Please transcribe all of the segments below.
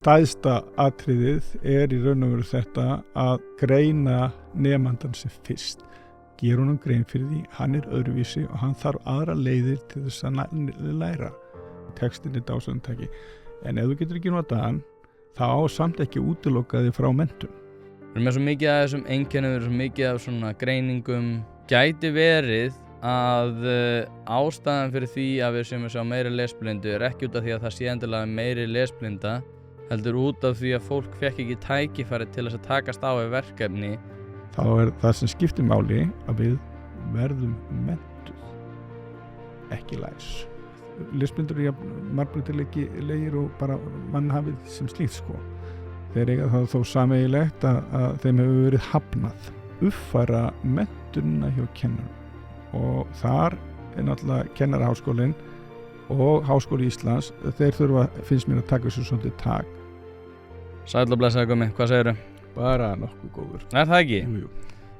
Stærsta atriðið í raun og veru þetta að greina nemandan sem fyrst. Gera honum grein fyrir því, hann öðruvísi og hann þarf aðra leiðir til þess að læra. Textin dásamtæki. En ef þú getur ekki notað hann, þá á samt ekki útiloka þig frá menntun. Við erum með svo mikið af þessum einkennum, við erum svo mikið af svona greiningum. Gæti verið að ástæðan fyrir því að við séum að sjá meiri lesblindu ekki út af því að það sé endilega meiri lesblinda, heldur út af því að fólk fekk ekki tækifæri til þess að takast á við verkefni. Þá það sem skiptir máli að við verðum menntuð, ekki læs. Lesblindur margbreytilegir og bara mannhafið sem slíkt sko. Þeir eiga það þó sameiginlegt að þeim hefur verið hafnað. Uppfæra menntunina hjá kennarum. Og þar náttúrulega Kennaraháskólinn og Háskóli Íslands, þeir þurfa, finnst mér að taka þessu svolítið tak. Sæll og blessaði Gummi, hvað segirðu? Bara nokkuð góður. Það ekki? Jú.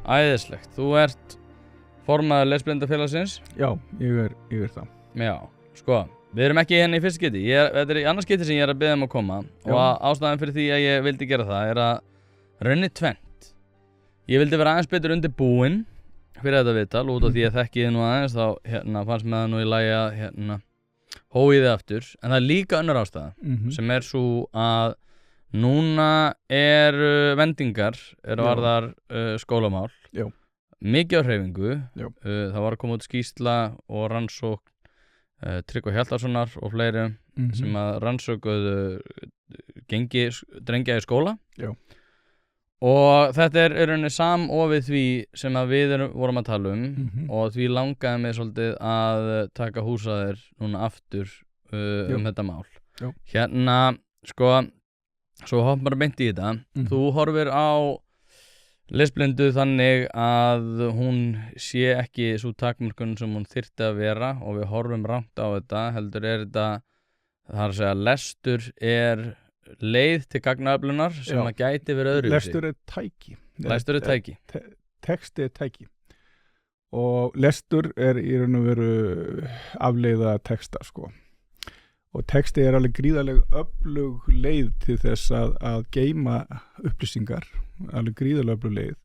Æðislegt. Þú ert formaður lesblindafélagsins? Já, ég er það. Já, sko, við erum ekki hérna í fyrsta skipti. Þetta í annað skipti sem ég að biðja að koma. Já. Og ástæðan fyrir því að ég vildi gera það að raunni tvennt. Ég vildi vera aðeins betur undirbúinn fyrir þetta viðtal, út af því að þekki þið nú aðeins, þá fannst með það nú í lagi að hóið þið aftur. En það líka önnur ástæða, sem svo að núna vendingar, varðar skólamál, Já. Mikið á hreyfingu. Já. Það var að koma út skýrsla og rannsókn Tryggva Hjaltarssonar og fleiri sem að rannsókuðu gengi drengja í skóla. Já. Og þetta rauninni samofið því sem að við vorum að tala og því langaði mig svolítið að taka húsaðir núna aftur þetta mál. Já. Hérna, sko, svo hoppar beint í þetta. Þú horfir á lesblindu þannig að hún sé ekki svo takmörkun sem hún þyrfti að vera og við horfum rangt á þetta. Heldur þetta, það að segja, lestur leið til gagnaöflunar sem að gæti verið öðruvísi. Lestur tæki. Texti tæki. Og lestur í raun og veru afleiða texta sko. Og texti alveg gríðarlega öflug leið til þess að geyma upplýsingar, alveg gríðarlega öflug leið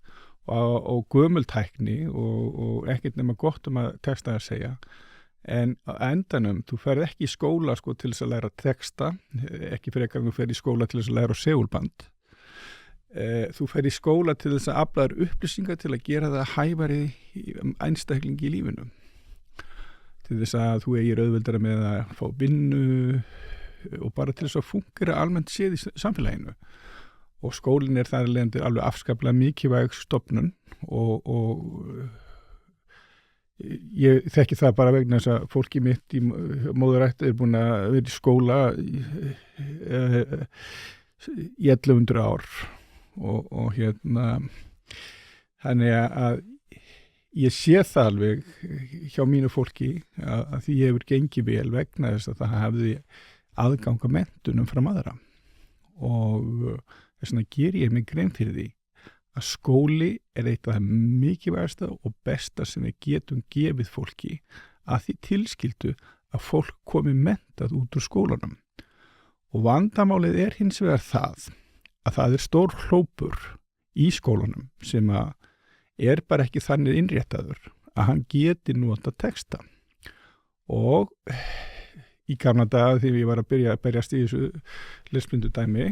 og gömul tækni og ekkert nema gott að texta að segja. En á endanum, þú ferð ekki í skóla sko, til þess að læra texta, ekki frekar en þú ferð í skóla til þess að læra segulband. Þú ferð í skóla til þess að afla þér upplýsingar til að gera það hæfari einstaklingi í lífinu. Til þess að þú eigir auðveldara með að fá vinnu og bara til þess að fungera almennt séð í samfélaginu. Og skólinn þar leiðandi alveg afskaplega mikilvæg stofnun og ég þekki það bara vegna þess að fólki mitt í móðurætt búin að vera í skóla í 1100 ár og þannig að ég sé það alveg hjá mínu fólki að því hefur gengið vel vegna þess að það hefði aðgang að menntunum fram aðra og þess vegna ger ég mig grein fyrir því að skóli eitt af það mikilvægasta og besta sem við getum gefið fólki að því tilskildu að fólk komi menntað út úr skólanum. Og vandamálið hins vegar það að það stór hópur í skólanum sem að bara ekki þannig innréttaður að hann geti nota texta. Og í gamla daga þegar ég var að berjast í þessu lesblindu dæmi,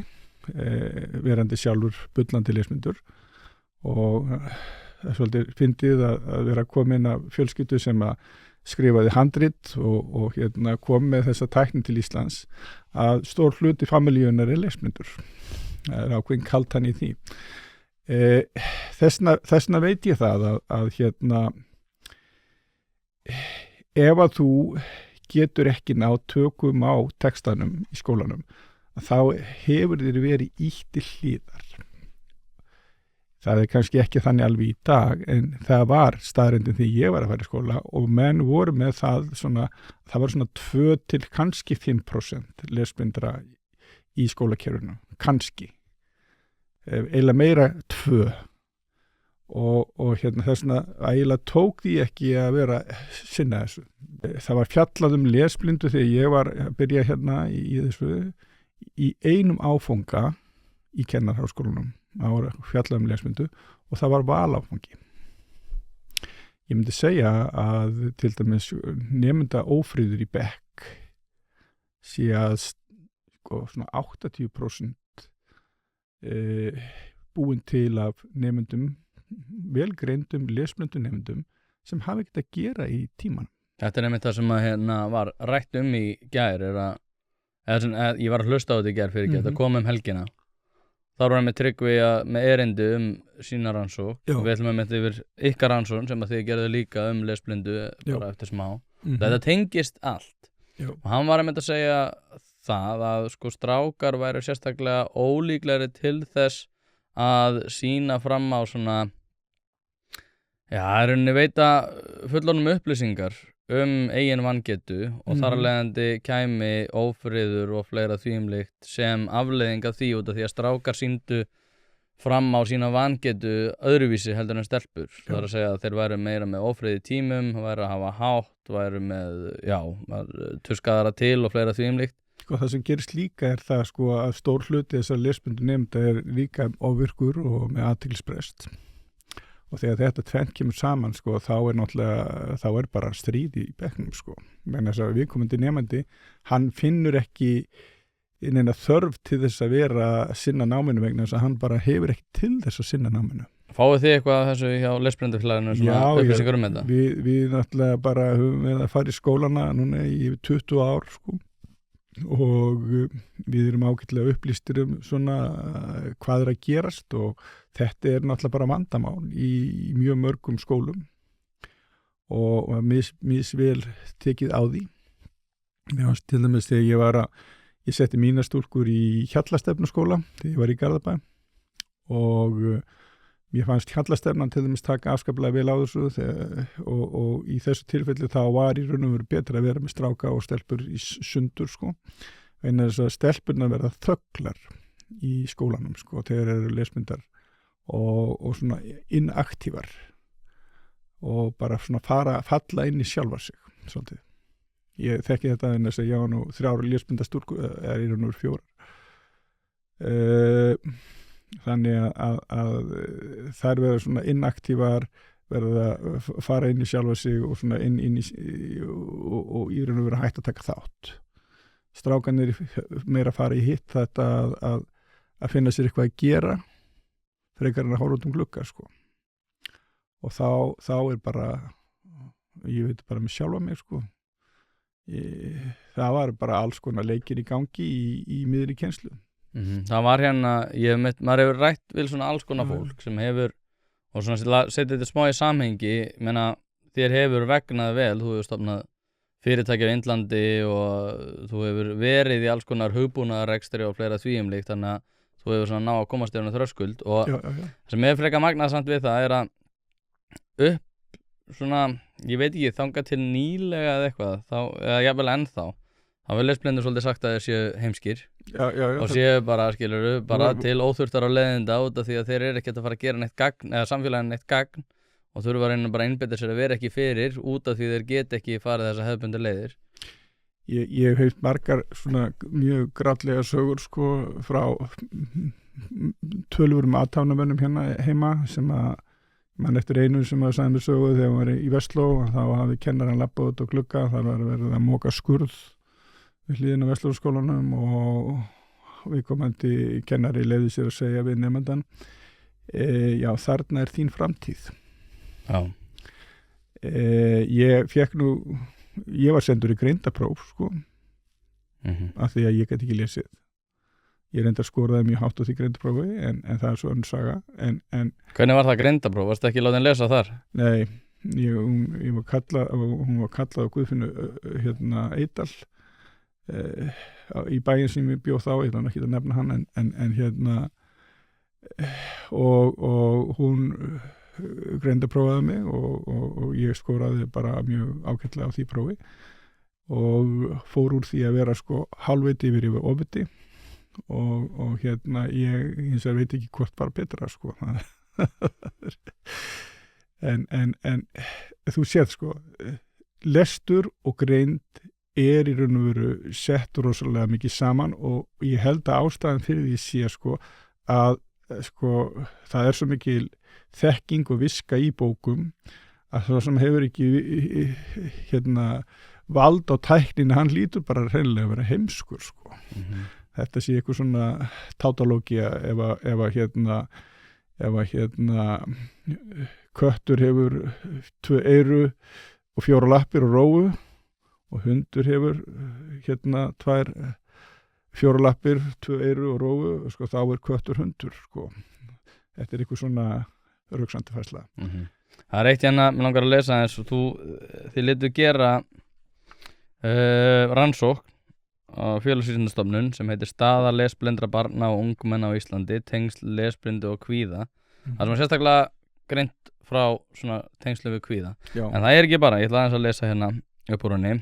verandi sjálfur bullandi lesblindur, og það svolítið fyndið að vera komin af fjölskyldu sem að skrifaði handrit og kom með þessa tækni til Íslands að stór hluti familjunar lesblindur. Það ákveðin kaltan í því. Þessna veit ég það að ef að þú getur ekki ná tökum á textanum í skólanum, þá hefur þér verið ýtt til hliðar. Það kannski ekki þannig alveg í dag, en það var staðreyndin því ég var að fara í skóla og menn voru með það var svona 2 til kannski 5% lesblindra í skólakerfinu, kannski. Eiginlega meira 2. Og þessna eiginlega tók því ekki að vera sinna þessu. Það var fjallað lesblindu þegar ég var að byrja í þessu í einum áfanga í kennarháskólanum, það var fjallað lesmyndu og það var valáfangi. Ég myndi segja að til dæmis nemenda ófriður í bekk sé að sko, svona 80% búin til af nemendum, velgreindum lesmyndum nemendum sem hafa ekkert að gera í tíman. Þetta er einmitt það sem að var rætt í gær ég var að hlusta á þetta í gær fyrir þetta kom helgina. Þá var með Tryggvi með erindi sína rannsókn og við ætlum að með yfir ykkar rannsókn sem að þið gerðu líka lesblindu bara eftir smá. Þetta tengist allt. Og hann var að segja það að sko strákar væru sérstaklega ólíklegri til þess að sýna fram á svona veita fullorðnum upplýsingar eigin vangetu og þar af leiðandi kæmi ófriður og fleira þvíumlíkt sem afleiðing af því út af því að strákar sýndu fram á sína vangetu öðruvísi heldur en stelpur. Það er að segja að þeir væru meira með ófriði tímum, væru að hafa hátt, væru með, tuskaðara til og fleira þvíumlíkt. Sko það sem gerist líka er það sko að stór hluti þessar lesblindu nemenda líka ofvirkur og með athyglisbrest. Og þegar þetta tvennt kemur saman sko, þá er bara stríð í bekknum sko. Menn þess að viðkomandi nemandi, hann finnur ekki neina þörf til þess að vera að sinna náminu vegna þess að hann bara hefur ekki til þess að sinna náminu. Fáið þið eitthvað af þessu hjá lesblindufélaginu svona upplýsingar þetta? Við náttúrulega bara höfum við að fara í skólana núna í 20 ár sko. Og við erum ágætlega upplýstir svona hvað að gerast og þetta er náttúrulega bara vandamál í mjög mörgum skólum og misvel tekið á því. Mér fannst til dæmis þegar ég setti mína stúlkur í Hjallastefnuskóla þegar ég var í Garðabæ og mér fannst Hjallastefnan til dæmis taka afskaplega vel á þessu og í þessu tilfelli þá var í raun og veru betra að vera með stráka og stelpur í sundur sko. Vegna þess að stelpurnar verða þögglar í skólanum sko þegar eru lesmyndar og svona inaktívar og bara svona falla inn í sjálfa sig svolítið. Ég þekki þetta en þess að ég á nú 3 lesmyndastúlkur eða í raun og veru 4. Þannig að þær verða svona inaktívar, verða að fara inn í sjálfa sig og svona inn í og í raun og veru hægt að taka þátt. Strákanir meira að fara í hitt þetta að finna sér eitthvað að gera frekar en að horfa út glugga sko. Og þá er bara, ég veit bara með sjálfa mig sko. Það var bara alls konar leikir í gangi í miðri kennslu. Það var maður hefur rætt við svona alls konar fólk sem hefur og svona setja þetta smá í samhengi menna þér hefur vegnað vel þú hefur stofnað fyrirtæki á Indlandi og þú hefur verið í alls konar hugbúnaðarrekstri og fleira þvíumlíkt þannig að þú hefur svona ná að komast yfir þröskuld og sem er frekar magnað samt við það er að svona, ég veit ekki þangað til nýlega eða eitthvað eða jafnvel ennþá þá vil lesblindur svolítið sagt að þeir séu heimskir og séu bara, skilurðu, bara til óþurftar á leiðinda út af því að þeir eru ekkert að fara að gera neitt gagn eða samfélagin neitt gagn og þurfa að reyna bara að einbeita sér að vera ekki fyrir út af því þeir get ekki farið þessa hefðbundu leiðir. Ég hef heilt margar svona mjög grallega sögur sko frá töluverum aðtánumönnum hérna heima sem að mann eftir einu sem að sagði mér sögu þegar hann var í Vestló og þá hafði kennarinn labbað út á glugga þar var verið að moka skurð við hliðina á Vestlóskólanum og viðkomandi kennari leyfði sér að segja við nemendan já, þarna er þín framtíð. Já. Ég var sendur í greindarpróf sko af því að ég gæti ekki lesið. Ég reyndar skoraði mjög hátt á því greindarprófi en það er svo önnur saga. Hvernig var það greindarpróf? Varstu ekki látin lesa þar? Nei, hún var kallað á Guðfinnu Eidal í bæinn sem ég bjóð þá, ég ætla ekki að nefna hann en og hún greindarprófaði mig og ég skoraði bara mjög ágætlega á því prófi og fór úr því að vera sko hálfviti yfir ofviti og ég hins vegar veit ekki hvort bara betra sko en þú séð sko lestur og greind í raun og veru sett rosalega mikið saman og ég held að ástæðan fyrir því sé sko að það svo mikil þekking og viska í bókum að það sem hefur ekki vald á tækninu, hann lítur bara hreinlega að vera heimskur sko. Þetta sé eitthvað svona tautológía ef köttur hefur 2 eyru og 4 lappir og rófu og hundur hefur 2 4 lappir, 2 eyru og rófu, sko, þá köttur hundur sko. Þetta eitthvað svona röksandi færsla. Það eitt hérna, mér langar að lesa eins og þið letu gera rannsókn á félagsvísindastofnun sem heitir Staða lesblindra barna og ungmenna á Íslandi, tengsl lesblindu og kvíða. Það sem sérstaklega greint frá svona tengslu við kvíða. Já. En það ekki bara, ég ætla aðeins að lesa hérna upp úr henni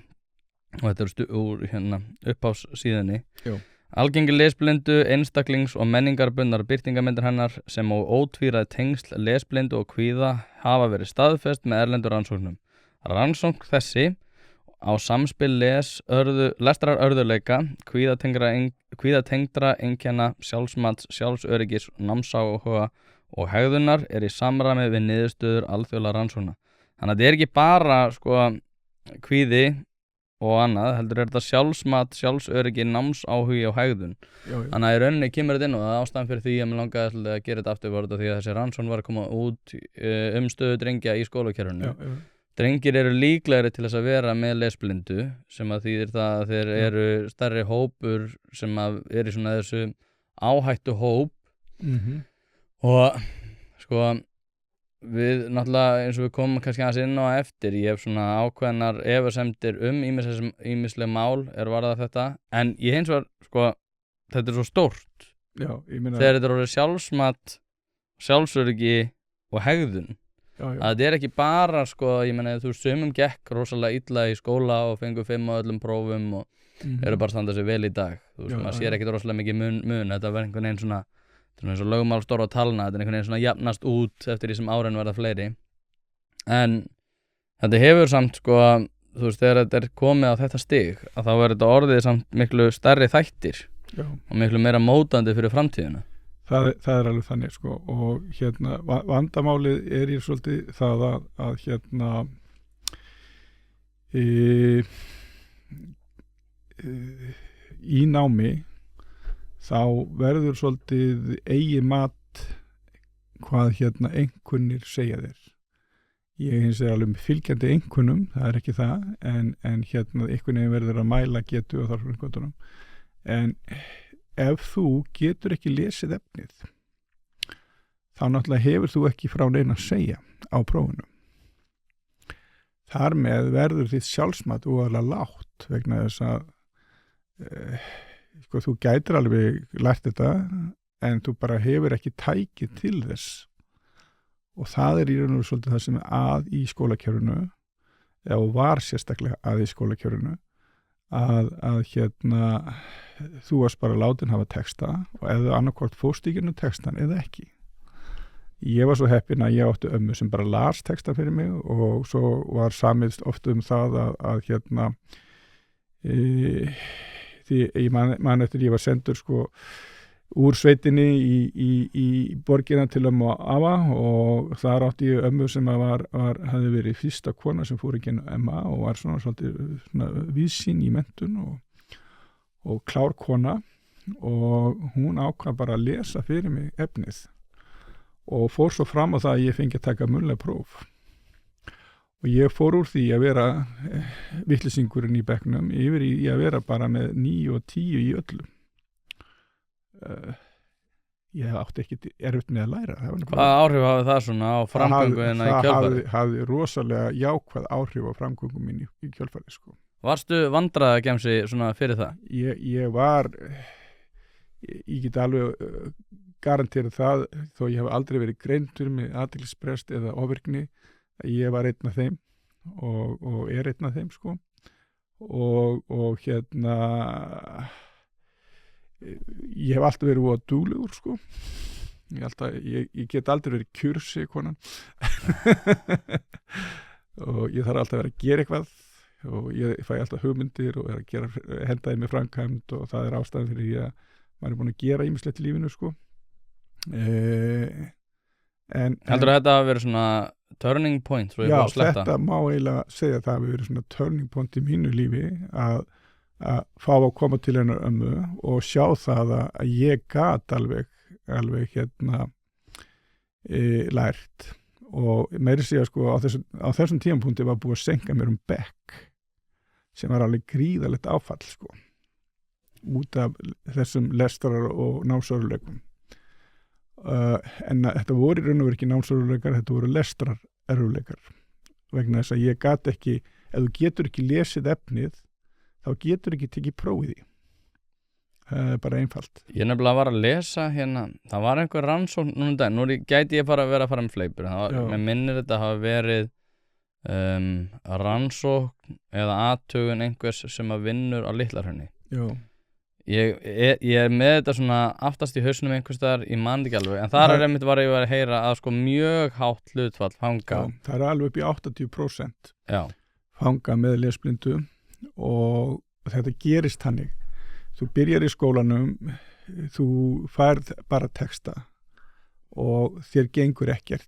og þetta úr hérna upphafssíðunni. Algengi lesblindu, einstaklings- og menningarbundnar birtingamyndir hennar sem á ótvíræð tengsl lesblindu og kvíða hafa verið staðfest með erlendur rannsóknum. Rannsókn þessi á samspil lestrarörðuleika, kvíðatengdra einkenna, sjálfsmats, sjálfsöryggis, námsáhuga og hegðunar í samræmi við niðurstöður alþjóðlega rannsókna. Þannig að þetta ekki bara sko kvíði og annað, heldur þetta sjálfsmat, sjálfsöryggi, námsáhugi og hegðun. Þannig að í rauninni kemur þetta inn og það ástæðan fyrir því að mér langaði að gera þetta aftur var þetta því að þessi rannsókn var að koma út stöðu drengja í skólakerfinu. Drengir eru líklegri til þess að vera með lesblindu sem að þýðir það að þeir eru stærri hópur sem að í svona þessu áhættu hóp og sko við náttúrulega eins og við komum kannski aðeins inn á eftir, ég hef svona ákveðnar efasemdir ýmisleg mál varðað þetta, en ég hins vegar sko, þetta svo stórt. Já, ég meina þegar þetta orðið sjálfsmat, sjálfsöryggi og hegðun. Að þetta ekki bara sko, ég meina þú sumum gekk rosalega illa í skóla og fengu 5 á öllum prófum og eru bara standa sig vel í dag. Þú veist, maður sér ekkert rosalega mikið mun, þetta var einhvern veginn svona eins og lögmál stóra talna, þetta einhvern veginn svona jafnast út eftir því sem árin verða fleiri. En þetta hefur samt sko, þú veist, þegar þetta komið á þetta stig, að þá þetta orðið samt miklu stærri þættir og miklu meira mótandi fyrir framtíðina. Það alveg þannig sko og vandamálið í svolítið það að í námi þá verður svolítið eigin mat hvað einkunnir segja þér. Ég hins alveg fylgjandi einkunnum, það ekki það, en einhvern veginn verður að mæla getu og þar fyrir einhvernum. En ef þú getur ekki lesið efnið, þá náttúrulega hefur þú ekki frá neina að segja á prófinu. Þar með verður þitt sjálfsmat óalega lágt vegna þess að sko, þú gætir alveg lært þetta en þú bara hefur ekki tækið til þess og það í raun og svolítið það sem að í skólakerfinu eða var sérstaklega að í skólakerfinu að þú varst bara látin hafa texta og eða annarkvort fórst ekki textan eða ekki. Ég var svo heppinn að ég átti ömmu sem bara las texta fyrir mig og svo var samið oft það að því ég man eftir ég var sendur sko úr sveitinni í borgina til ömmu og afa og þar átti ég ömmu sem hafði verið fyrsta kona sem fór ekki inn á MA og var svona víðsýn í menntun og klár kona og hún ákvað bara að lesa fyrir mig efnið og fór svo fram á það að ég fengi að taka munnlega próf og ég fór úr því að vera vitleysingurinn í bekknum yfir í að vera bara með 9 og 10 í öllu. Ég átti ekki erfitt með að læra. Hvað áhrif hafði það svona á framgönguðina í kjölfari? Það hafði rosalega jákvæð áhrif á framgöngu mín í kjölfari sko. Varstu vandræðagemsi svona fyrir það? Ég get alveg garanterað það þó ég hef aldrei verið greindur með athyglisbrest eða ofvirkni að ég var einn af þeim og einn af þeim sko og ég hef alltaf verið of duglegur sko ég get aldrei verið kjursi konan og ég þarf alltaf að vera að gera eitthvað og ég fæ alltaf hugmyndir og er að henda þeim með framkvæmd og það ástæðan fyrir því að maður búin að gera ýmislegt í lífinu sko. Heldur þetta að vera svona turning point? Já, þetta má eiginlega segja að það hafi verið svona turning point í mínu lífi að fá að koma til hennar ömmu og sjá það að ég gat alveg lært og meiri segja sko á þessum tímapunkti var búið að senka mér bekk sem var alveg gríðalegt áfall sko út af þessum lestrar og námsörðuleikum en þetta voru í raun og veru ekki námsörðuleikar, þetta voru lestrar erfuleikar vegna þess að ég gat ekki, ef þú getur ekki lesið efnið þá getur ekki tekið prófið í bara einfalt. Ég nefnilega var að lesa hérna, það var einhver rannsókn nú gæti ég bara vera að fara með fleipur með minnir þetta hafa verið rannsókn eða athugun einhvers sem að vinnur á Litla-Hrauni. Ég er með þetta svona aftast í hausnum einhvers staðar í manndíkjalvi en þar einmitt var ég að heyra að sko mjög hátt hlutfall fanga. Það er alveg upp í 80% fanga með lesblindu og þetta gerist þannig. Þú byrjar í skólanum, þú færð bara texta og þér gengur ekkert.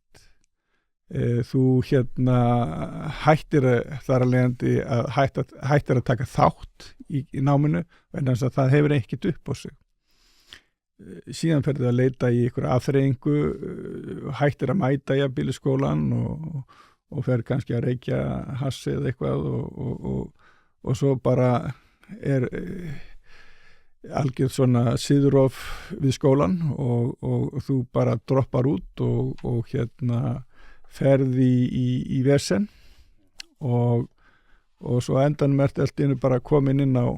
Þú hættir þar að leiðandi að hættir að taka þátt í náminu en þess að það hefur ekkert upp á sig. Síðan ferðu að leita í ykkur afþreyingu, hættir að mæta jafnvel í skólan og fer kannski að reykja hassi eða eitthvað og svo bara algjörð svona siðurof við skólan og þú bara droppar út og ferði í vesen og svo endanum ertu allt innu bara komin inn á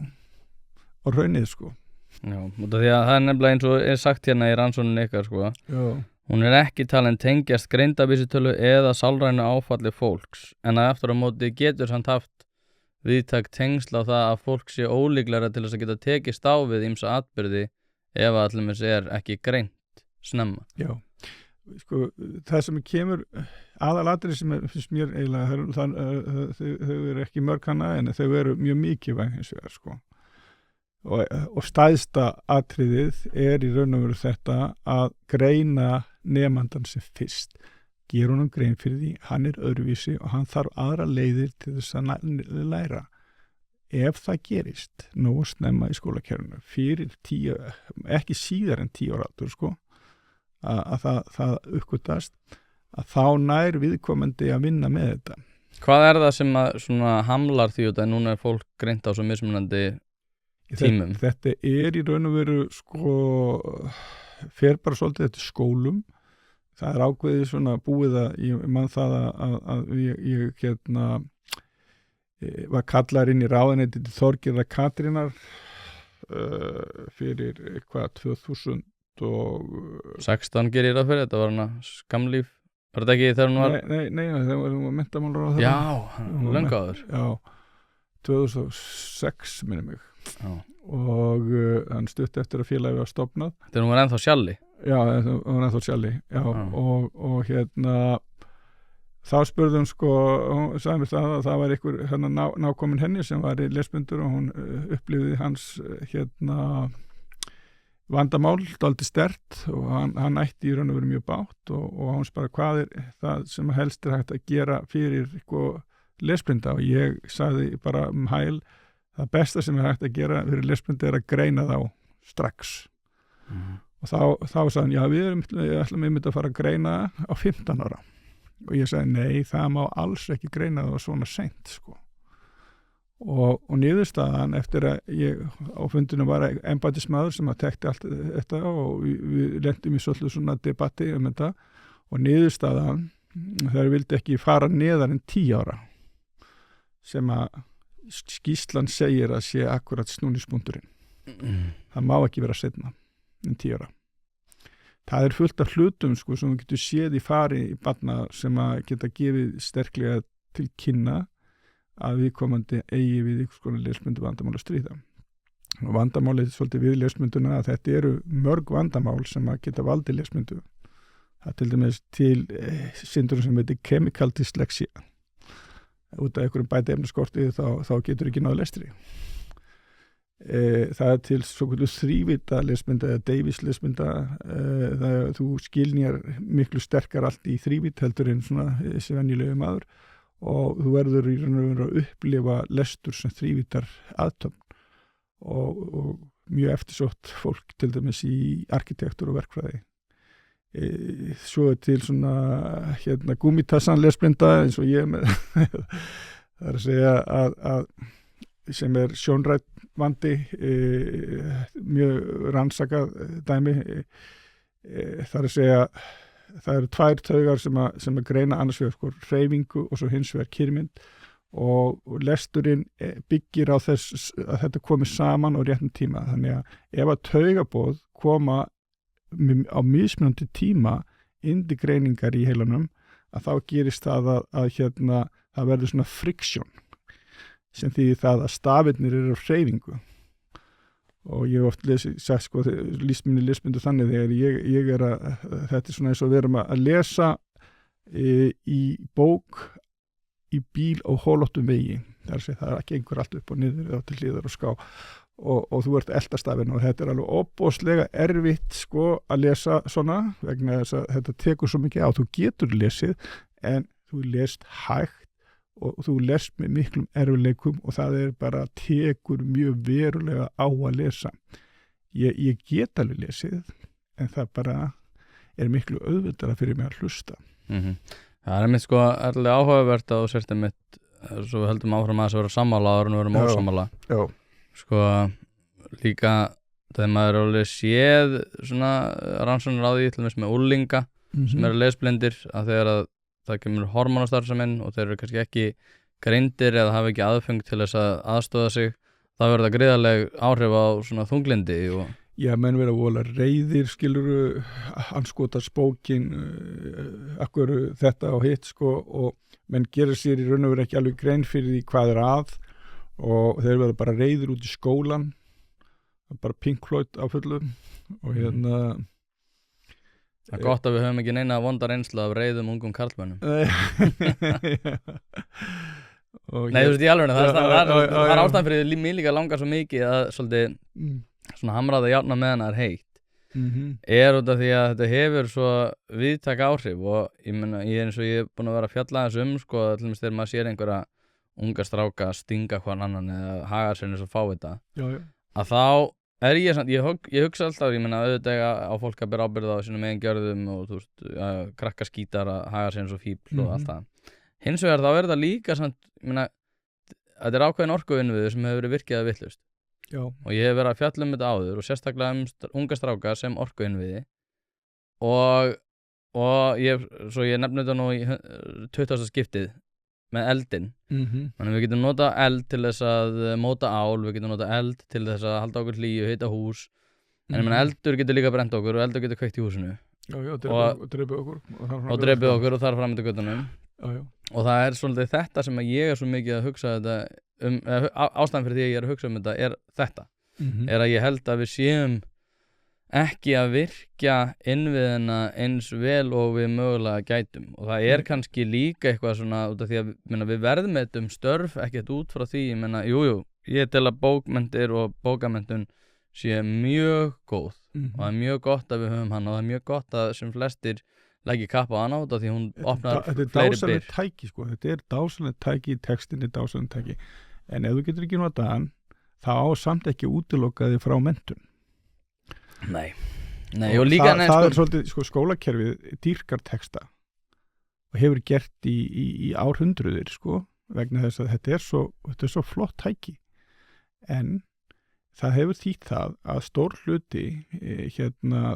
Hraunið sko. Já, út af því að það er nefnilega eins og er sagt hérna í rannsókninni ykkar sko. Já. Hún er ekki talin tengjast greindavísitölu eða sálrænu áfalli fólks en að eftir á móti getur samt haft viðtæk tengsl á það að fólk sé ólíklara til þess að geta tekist á við ýmsa atburði ef að allir er ekki greint snemma. Já, sko það sem kemur aðalatrið sem finnst mér eiginlega þau eru ekki mörg hana en þau eru mjög mikilvæg hins vegar sko og stæðsta atriðið í raun og veru þetta að greina nemandan sem fyrst. Gera honum grein fyrir því, hann öðruvísi og hann þarf aðra leiðir til þess að læra. Ef það gerist nógu snemma í skólakerfinu fyrir 10, ekki síðar en 10 ára aldur sko, að það uppgötast, að þá nær viðkomandi að vinna með þetta. Hvað er það sem að svona hamlar því að núna fólk greint á svo mismunandi tímum? Þetta í raun og veru sko, fer bara svolítið þetta skólum. Það ákveðið svona búið að ég man það að ég var kallar inn í ráðuneyti til Þorgerðar Katrínar fyrir eitthvað 2016 gerir ég það fyrir, þetta var hana skamlíf, var þetta ekki þegar hún var? Nei, það var menntamálar á það. Já, löngu áður. Já, 2006 minnum mig. Já. Og hann stutt eftir að félagi var stofnað. Þegar hún var ennþá sjalli? Já, það var ennþá sjalli, já. Og þá spurðum sko, hún sagði mér það var einhver nákomin henni sem var í lesblindur og hún upplifði hans vandamál, dálítið sterkt og hann ætti í raun og veru mjög bátt og hún spara hvað það sem helst hægt að gera fyrir lesblinda og ég sagði bara hæl, það besta sem hægt að gera fyrir lesblinda að greina þá strax. Og þá sagði hann, já við ætlum að fara að greina á 15 ára og ég sagði, nei, það má alls ekki greina það svona seint sko. Og niðurstaðan eftir að ég á fundinu var embættismaður sem að tekti allt þetta og við lentum í svolítið svona debatti þetta og niðurstaðan þegar vildi ekki fara neðar en 10 ára sem að skýrslan segir að sé akkurat snúningspunkturinn. Það má ekki vera seinna en 10 ára. Það fullt af hlutum sko sem við getum séð í fari í barna sem að geta gefið sterklega til kynna að viðkomandi eigi við ykkur skona lesblindu vandamál að stríða. Og vandamálið svolítið við lesblinduna að þetta eru mörg vandamál sem að geta valdið lesblindu. Það til dæmis til syndrom sem heitir chemical dyslexia. út af einhverjum bæti efnaskorti þá getur ekki náðu lestri. Það til svo kvöldu þrívita lesmynda eða Davies lesmynda, þú skilnjar miklu sterkar allt í þrívit heldur en svona þessi venjulegu maður og þú verður í raun og veru að upplifa lestur sem þrívítar aðtöfn og mjög eftirsótt fólk til dæmis í arkitektur og verkfræði. Svo til svona gúmítassan lesblinda eins og ég með það að segja að sem sjónrænt vandi, mjög rannsakað dæmi, það að segja það eru tvær taugar sem greina annars vegar hreyfingu og svo hins vegar kyrmynd og lesturinn byggir á þess að þetta komi saman á réttum tíma, þannig að ef að taugaboð koma á mismunandi tíma inn til greiningar í heilanum að þá gerist það að það verður svona friksjón sem þýðir það að stafirnir eru á hreyfingu og ég hef oft sagt lýst minni lesmyndu þannig þegar ég þetta svona eins og við erum að lesa í bók í bíl á holóttum vegi, það gengur allt upp og niður eða til hliðar og ská og þú ert eltastafinn og þetta alveg opbóðslega erfitt að lesa svona vegna þess að þetta tekur svo mikið á, þú getur lesið en þú lest hægt og þú lest með miklum erfileikum og það bara tekur mjög verulega á að lesa. Ég get alveg lesið en það bara miklu auðveldara fyrir mig að hlusta. Það einmitt alveg áhugavert að þú sért einmitt svo við höldum áfram að þess að vera sammála áður en við verum ósammála. Líka þegar maður alveg séð svona rannsóknir á því til dæmis með úlinga sem eru lesblindir að þegar að það kemur hormónastarfseminn og þeir eru kannski ekki greindir eða hafa ekki aðfeng til þess að aðstoða sig, það verður það gríðarleg áhrif á svona þunglindi og Já, menn vera vola reiðir, skiluru, anskotast bókin, akkur þetta og hitt, og menn gerir sér í raun og veru ekki alveg grein fyrir því hvað að og þeir verða bara reiðir út í skólan, bara Pink Floyd á fullu og Það gott að við höfum ekki neina vonda reynslu af reiðum ungum karlmönnum. Nei, þú veist í alveg, það er ástæðan fyrir því mér líka langar svo mikið að svolítið svona hamraða járna meðan það heitt út af því að þetta hefur svo víðtæk áhrif og ég meina, eins og ég er búin að vera að fjalla aðeins til dæmis þegar maður sér einhverja unga stráka stinga hvern annan eða haga sér eins og fá þetta að þá ég hugsa alltaf, ég meina auðvitað á fólk að bera ábyrgð á sínum eigin gjörðum og þú veist, krakka skítar að haga sér eins og fíbl og allt það hins vegar þá það líka samt, ég meina þetta ákveðin orkuinnviður sem hefur verið virkið að vitlaust og ég hef verið að fjalla þetta áður og sérstaklega unga stráka sem orkuinnviði og ég nefni þetta nú í 20. skiptið með eldin þannig við getum notað eld til þess að móta ál, við getum notað eld til þess að halda okkur hlýju, hita hús en ég meina eldur getur líka brent okkur og eldur getur kveikt í húsinu og drepið okkur og þar fram til göttunum og það svolítið þetta sem ég svo mikið að hugsa þetta ástæðan fyrir því að ég að hugsa þetta þetta að ég held að við séum ekki að virkja innviðina eins vel og við mögulega gætum og það kannski líka eitthvað svona út af því að við verðmetum störf ekkert út frá því, ég meina, ég tel að bókmenntir og bókamenntun sé mjög góð og það mjög gott að við höfum hana og það mjög gott að sem flestir leggi kapp á hana út af því hún opnar fleiri byr. Þetta er dásanlegt tæki, textin er dásanlegt tæki en ef þú getur ekki notað hann þá á samt ekki útilokaði frá menntun. Nei og líka það er svolítið, skólakerfið dýrkar texta og hefur gert í árhundruðir vegna þess að þetta er svo flott tæki en það hefur þýtt það að stór hluti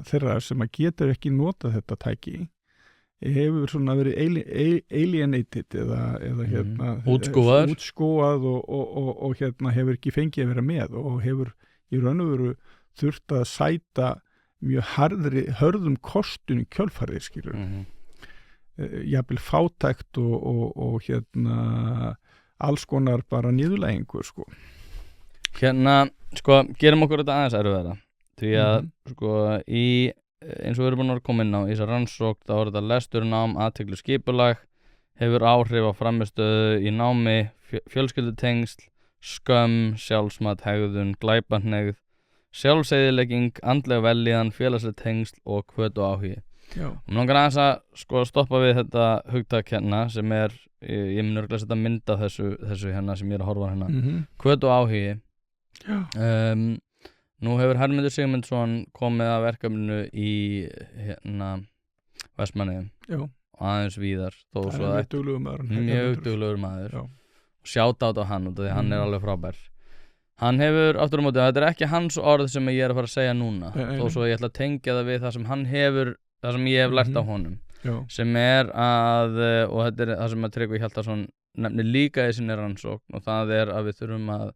þeirra sem að getur ekki notað þetta tæki hefur svona verið alienated eða útskúfað og hefur ekki fengið að vera með og hefur í raun og veru þurft að sæta mjög hörðum kostun í kjölfarið skilur jafnvel fátækt og alls konar bara niðurlægingu gerum okkur þetta aðeins erfiðara því að eins og við erum búin að koma inn á í þessar rannsókn þá þetta lestur nám, athygli skipulag hefur áhrif á framistöðu í námi, fjölskyldutengsl, skömm, sjálfsmat, hegðun, glæpahneigð, sjálfseyðilegging, andleg vellíðan, félagsleg tengsl og hvöt og áhugi. Já. Og mér langar aðeins að sko stoppa við þetta hugtak hérna sem ég mun örugglega setja mynd af þessu hérna sem ég er að horfa á hérna. Hvöt og áhugi. Já. Nú hefur Hermundur Sigmundsson komið að verkefninu í hérna Vestmannaeyjum. Já. Og aðeins víðar. Það er mjög duglegur maður. Mjög duglegur maður. Já. Shout-out á hann út af því hann er alveg frábær. Hann hefur, aftur á móti, þetta er ekki hans orð sem ég er að fara að segja núna, þó svo ég ætla að tengja það við það sem hann hefur, það sem ég hef lært á honum. Já. Sem er að, og þetta er það sem að Tryggvi Hjaltason nefnir líka í sinni rannsókn, og það er að við þurfum að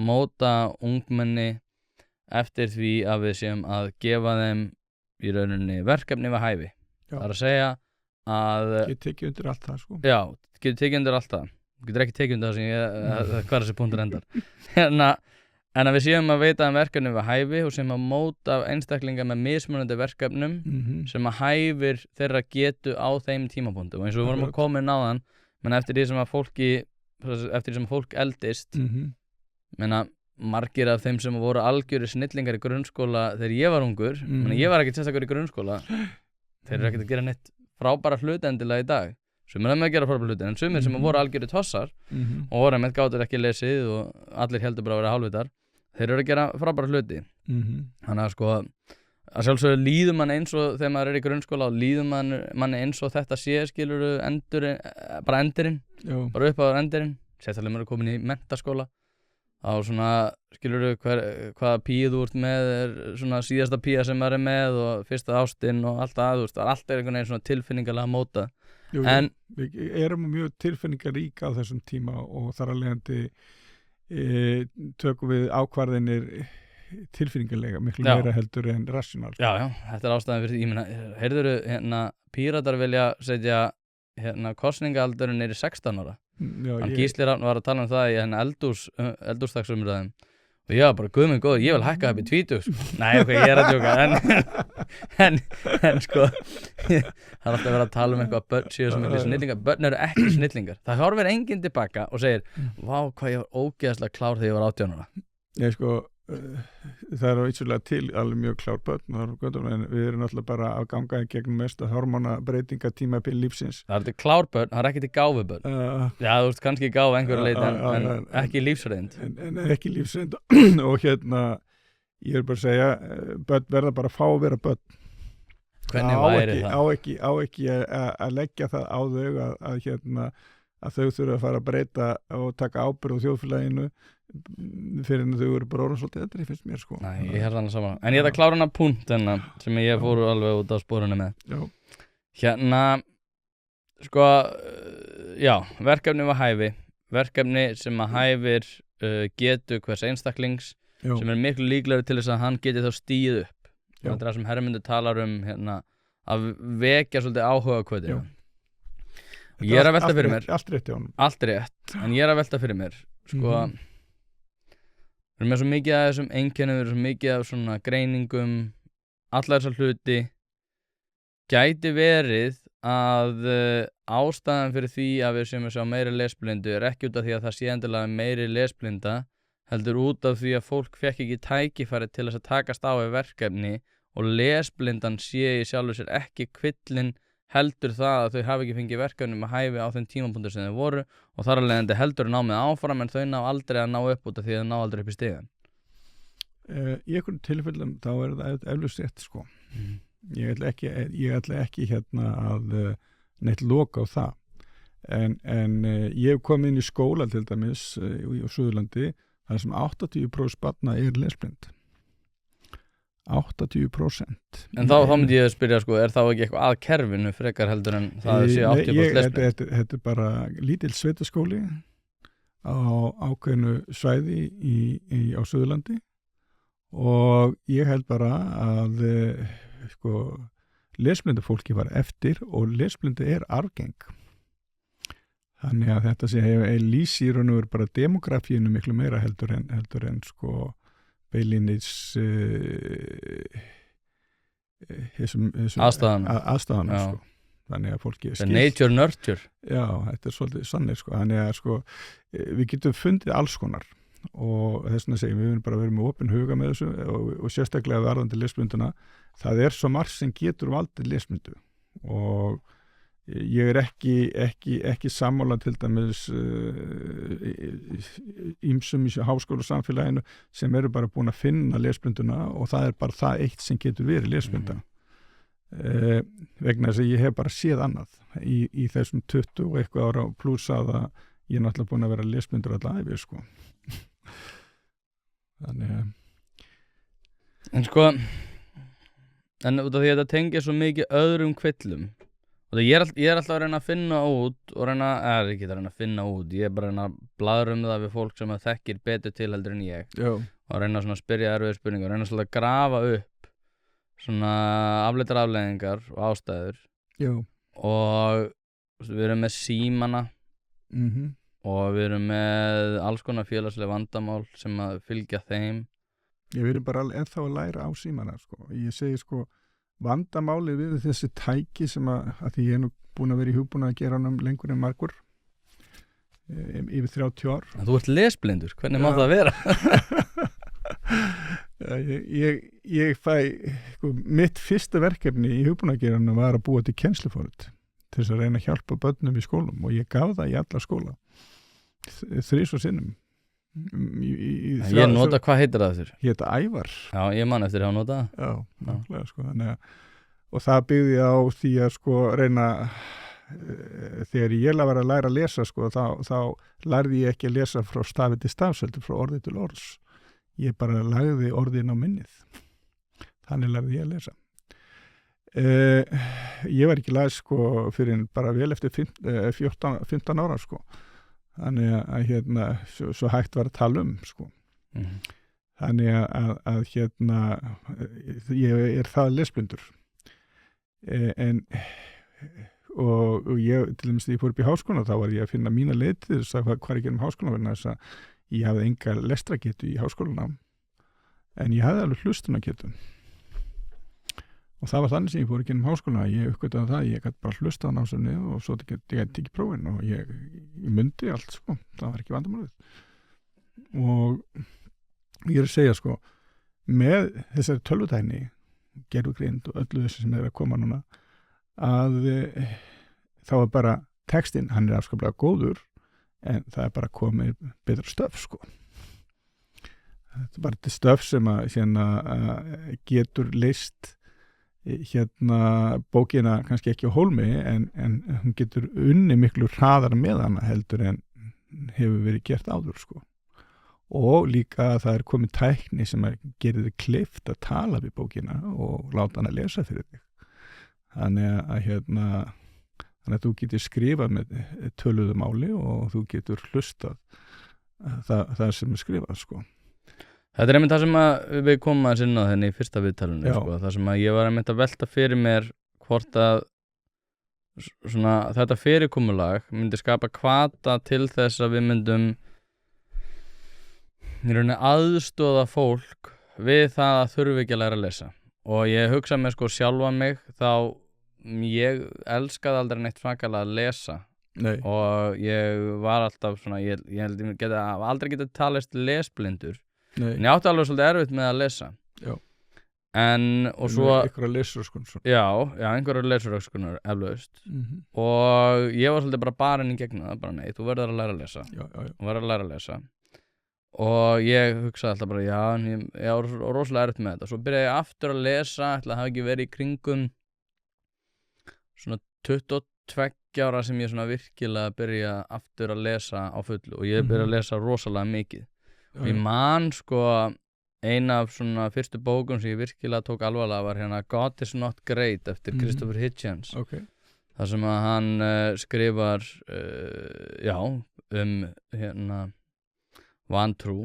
móta ungmenni eftir því að við séum að gefa þeim í rauninni verkefni við hæfi. Já. Það er að segja að Ég tekið undir allt það sko. Já, getur tekið undir allt það. Getur ekki tekið undir það sem hvað þessi punktur endar. En að við séum að veita verkefni við hæfi og séum að móta einstaklinga með mismunandi verkefnum sem að hæfir þeirra getu á þeim tímapunktu. Og eins og við vorum að koma inn á þann, menn eftir því sem fólk eldist, menna margir af þeim sem voru algjörir snillingar í grunnskóla þegar ég var ungur, menna ég var ekkert sérstaklega í grunnskóla, þeir eru ekkert að gera neitt frábæra hluti endilega í dag. Sumir að gera frábæra hluti, en sumir sem voru algjörir tossar og voru með gátur ekki lesið og allir heldur bara að vera hálfvitar, þeir eru að gera frábæra hluti. Þannig að sko að sjálfsögðu líður mann eins og þegar maður er í grunnskóla og líður mann eins og þetta sé skilurðu bara endurinn, bara upp á endurinn, sérstaklega maður er komin í menntaskóla, þá svona skilurðu hvaða píu þú ert með er svona síðasta pía sem maður er með og fyrsta ástin og allt það, þú veist, allt er einhvern veginn svona tilfinningalega móta. Jú, en við erum mjög tilfinningarík á þessum tíma og þar að leiðandi tökum við ákvarðinir tilfinningarlega miklu meira heldur en rational. Já, þetta er ástæðan fyrir því, ég meina, heyrðurðu hérna Píratar vilja setja hérna kosningaaldurinn niður í 16 ára. Gísli Rafn var að tala um það í hérna eldúrsdagsumræðum og ég var bara, guð minn góður, ég vil hækka það upp í 20 sko. Nei, ok, ég er að djóka en sko það er alltaf verið að tala um eitthvað að börn séu sem ekki snillingar, börn eru ekki snillingar, það horfir enginn tilbaka og segir, vá hvað ég var ógeðslega klár þegar ég var 18 ára. Nei, sko það er ísjulega til alveg mjög klár börn en við erum alltaf bara að ganga í gegnum mesta hormónabreytinga tímabil lífsins. Það er til klár börn, það er ekki til gáfu börn. Já, þú veist, kannski gáfu einhverja leiti en ekki lífsreynd. En ekki lífsreynd og hérna ég er bara að segja, börn verða bara að fá að vera börn. Hvernig væri það? Á ekki að leggja það á þau að þau þurfa að fara að breyta og taka ábyrgð á þjóðfélaginu fyrir en þau eru bara orðin svolítið eldri, finnst mér sko. Nei, ég þannig saman. En ég ætla að klára hana punkt sem ég fóru alveg út á sporinu með. Já. Hérna, sko, já, verkefni við hæfi. Verkefni sem að hæfir getu hvers einstaklings sem er miklu líklegri til þess að hann geti þá stíð upp. Þetta er það sem Hermundur talar um hérna, að vekja svolítið áhuga hvötinu. Ég er að velta fyrir mér. Allt rétt hjá honum. Allt rétt, en ég er að velta fyrir mér. Sko, við erum með svo mikið af þessum einkennum, við erum svo mikið af svona greiningum, allar þessar hluti. Gæti verið að ástæðan fyrir því að við séum að sjá meiri lesblindu er ekki út af því að það sé endilega meiri lesblinda, heldur út af því að fólk fekk ekki tækifæri til þess að takast á við verkefni og lesblindan sé í sjálfu sér ekki kvillin heldur það að þau hafi ekki fengið verkefni með hæfi á þeim tímapunktur sem þau voru og þar alveg heldur námið áfram en þau ná aldrei að ná upp út af því að þau ná aldrei upp í stigann. Í einhverjum tilfellum þá er það eflaust rétt sko. Ég ætla ekki hérna að neitt loka á það en ég hef komið inn í skóla til dæmis á Suðurlandi þar sem 80% barna er lesblind. 80%. En þá myndi ég að spyrja sko, er þá ekki eitthvað að kerfinu frekar heldur en það sé 80% lesblind? Þetta er bara lítill sveitaskóli á ákveðnu svæði á Suðurlandi og ég held bara að sko, lesblindu fólki var eftir og lesblindu er arfgeng. Þannig að þetta sé lýsir og nú er bara demografínu miklu meira heldur en sko beilinnis þessum aðstæðanum sko. þannig að fólki The nature nurture. Já, þetta svolítið sannir sko, þannig að við getum fundið alls konar og þess vegna segjum við erum bara að vera með opinn huga með þessu og sérstaklega varðandi lesblinduna, það svo margt sem getur valdið lesblindu og ég ekki sammála til dæmis ýmsum í háskólasamfélaginu sem eru bara búin að finna lesblinduna og það bara það eitt sem getur verið lesblinda. Vegna þess að ég hef bara séð annað í þessum 20 og eitthvað ára pluss að ég náttúrulega búin að vera lesblindur alla ævi sko. Þannig en út af því að þetta tengir svo mikið öðrum kvillum og ég alltaf að reyna að finna út og ekki að reyna að finna út, ég bara að reyna að blaðra það við fólk sem þekkir betur til heldur en ég. Já. Og reyna svona að spyrja erfiðar spurningar, reyna svolítið að grafa upp svona afleitar afleiðingar og ástæður. Já. Og við erum með símana og við erum með alls konar félagslega vandamál sem að fylgja þeim. Við erum bara ennþá að læra á símana sko. Ég segi sko vandamáli við þessi tæki sem að því ég nú búin að vera í hugbúin að gera hann lengur en margur yfir 30 ár. En þú ert lesblindur, hvernig má það vera? Ég fæ sko, mitt fyrsta verkefni í hugbúnaðargeiranum var að búa til kennsluforrit til þess að reyna að hjálpa börnum í skólum og ég gaf það í alla skóla 3 sinnum. Ég nota, hvað heitir það þér? Ég heita Ævar. Já, ég man eftir að nota það. Já, náttúrulega sko, og það byggði á því að sko reyna þegar ég var að læra að lesa sko, þá lærði ég ekki að lesa frá stafi til stafs, heldur frá orði til orðs. Ég bara lagði orðin á minnið. Þannig lærði ég að lesa. Ég var ekki læs sko fyrir bara vel eftir 15 ára sko. Þannig að svo hægt var að tala sko. Þannig að ég það lesblindur og ég til dæmis þegar ég fór upp í háskóla þá var ég að finna mína leið til þess að hvað ég gerum háskóla vegna þess að ég hafði enga lestragetu í háskólanám en ég hafði alveg hlustunargetu og það var þannig sem ég fór ekki inn háskóla ég uppgötaði það, ég gæti bara hlusta á námsefni og svo ég gæti ekki prófin og ég mundi allt sko, það var ekki vandamálið og ég að segja sko með þessari tölvutækni gervigreind og öllu þessu sem að koma núna að þá bara textinn, hann afskaplega góður en það bara komið betra stöf sko þetta bara til stöf sem að getur leyst bókina kannski ekki á hólmi en hún getur unni miklu hraðar með hana heldur en hefur verið gert áður sko og líka að það komið tækni sem að gerir þig kleift að tala við bókina og láta hana lesa fyrir þig þannig að þú getur skrifað með töluðu máli og þú getur hlustað það sem er skrifað sko. Þetta einmitt það sem við komum að sinna þenni í fyrsta viðtalinu sko, það sem að ég var einmitt að velta fyrir mér hvort að svona, þetta fyrirkomulag myndi skapa hvata til þess að við myndum í rauninni aðstoða fólk við það að þurfi ekki að læra að lesa og ég hugsa mér sko sjálfa mig þá ég elskaði aldrei neitt svakalega að lesa Nei. og ég var alltaf svona ég held ég aldrei geta talist lesblindur en ég átti alveg svolítið erfitt með að lesa Já. en og svo einhverja lesuröskun já, einhverja lesuröskunar eflaust og ég var svolítið bara inn í gegnum það bara nei, þú verður að læra að lesa þú verður að læra að lesa og ég hugsaði alltaf bara já, ég var rosalega erfitt með þetta svo byrjaði ég aftur að lesa ætla að hafa ekki verið í kringum svona 22 ára sem ég svona virkilega byrja aftur að lesa á fullu og ég byrja að lesa rosalega mikið og ég man sko eina af svona fyrstu bókum sem ég virkilega tók alvarlega var God is not great eftir Christopher Hitchens þar sem að hann skrifar vantrú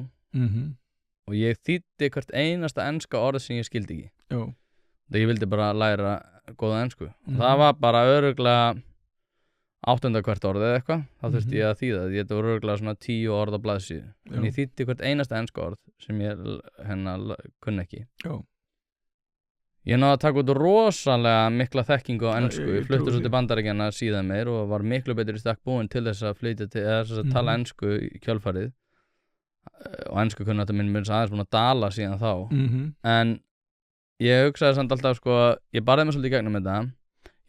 og ég þýddi hvert einasta enska orð sem ég skildi ekki þegar ég vildi bara læra góða ensku og það var bara örugglega 8. hvert orð eða eitthvað þá þurfti ég að þýða þetta voru örugglega svona 10 orð á blaðsíðu en ég þýddi hvert einasta enska orð sem ég kunni ekki Ég náði að taka út rosalega mikla þekkingu á ensku. Ég Ég flutti trúi svo því. til Bandaríkjanna síðan meir og var miklu betur í stakk búinn til þess að flytja til, eða þess að tala ensku í kjölfarið. Og ensku kunnáttu minn mun aðeins búin að dala síðan þá. En ég hugsaði samt alltaf sko, ég barði mig svolítið í gegnum þetta.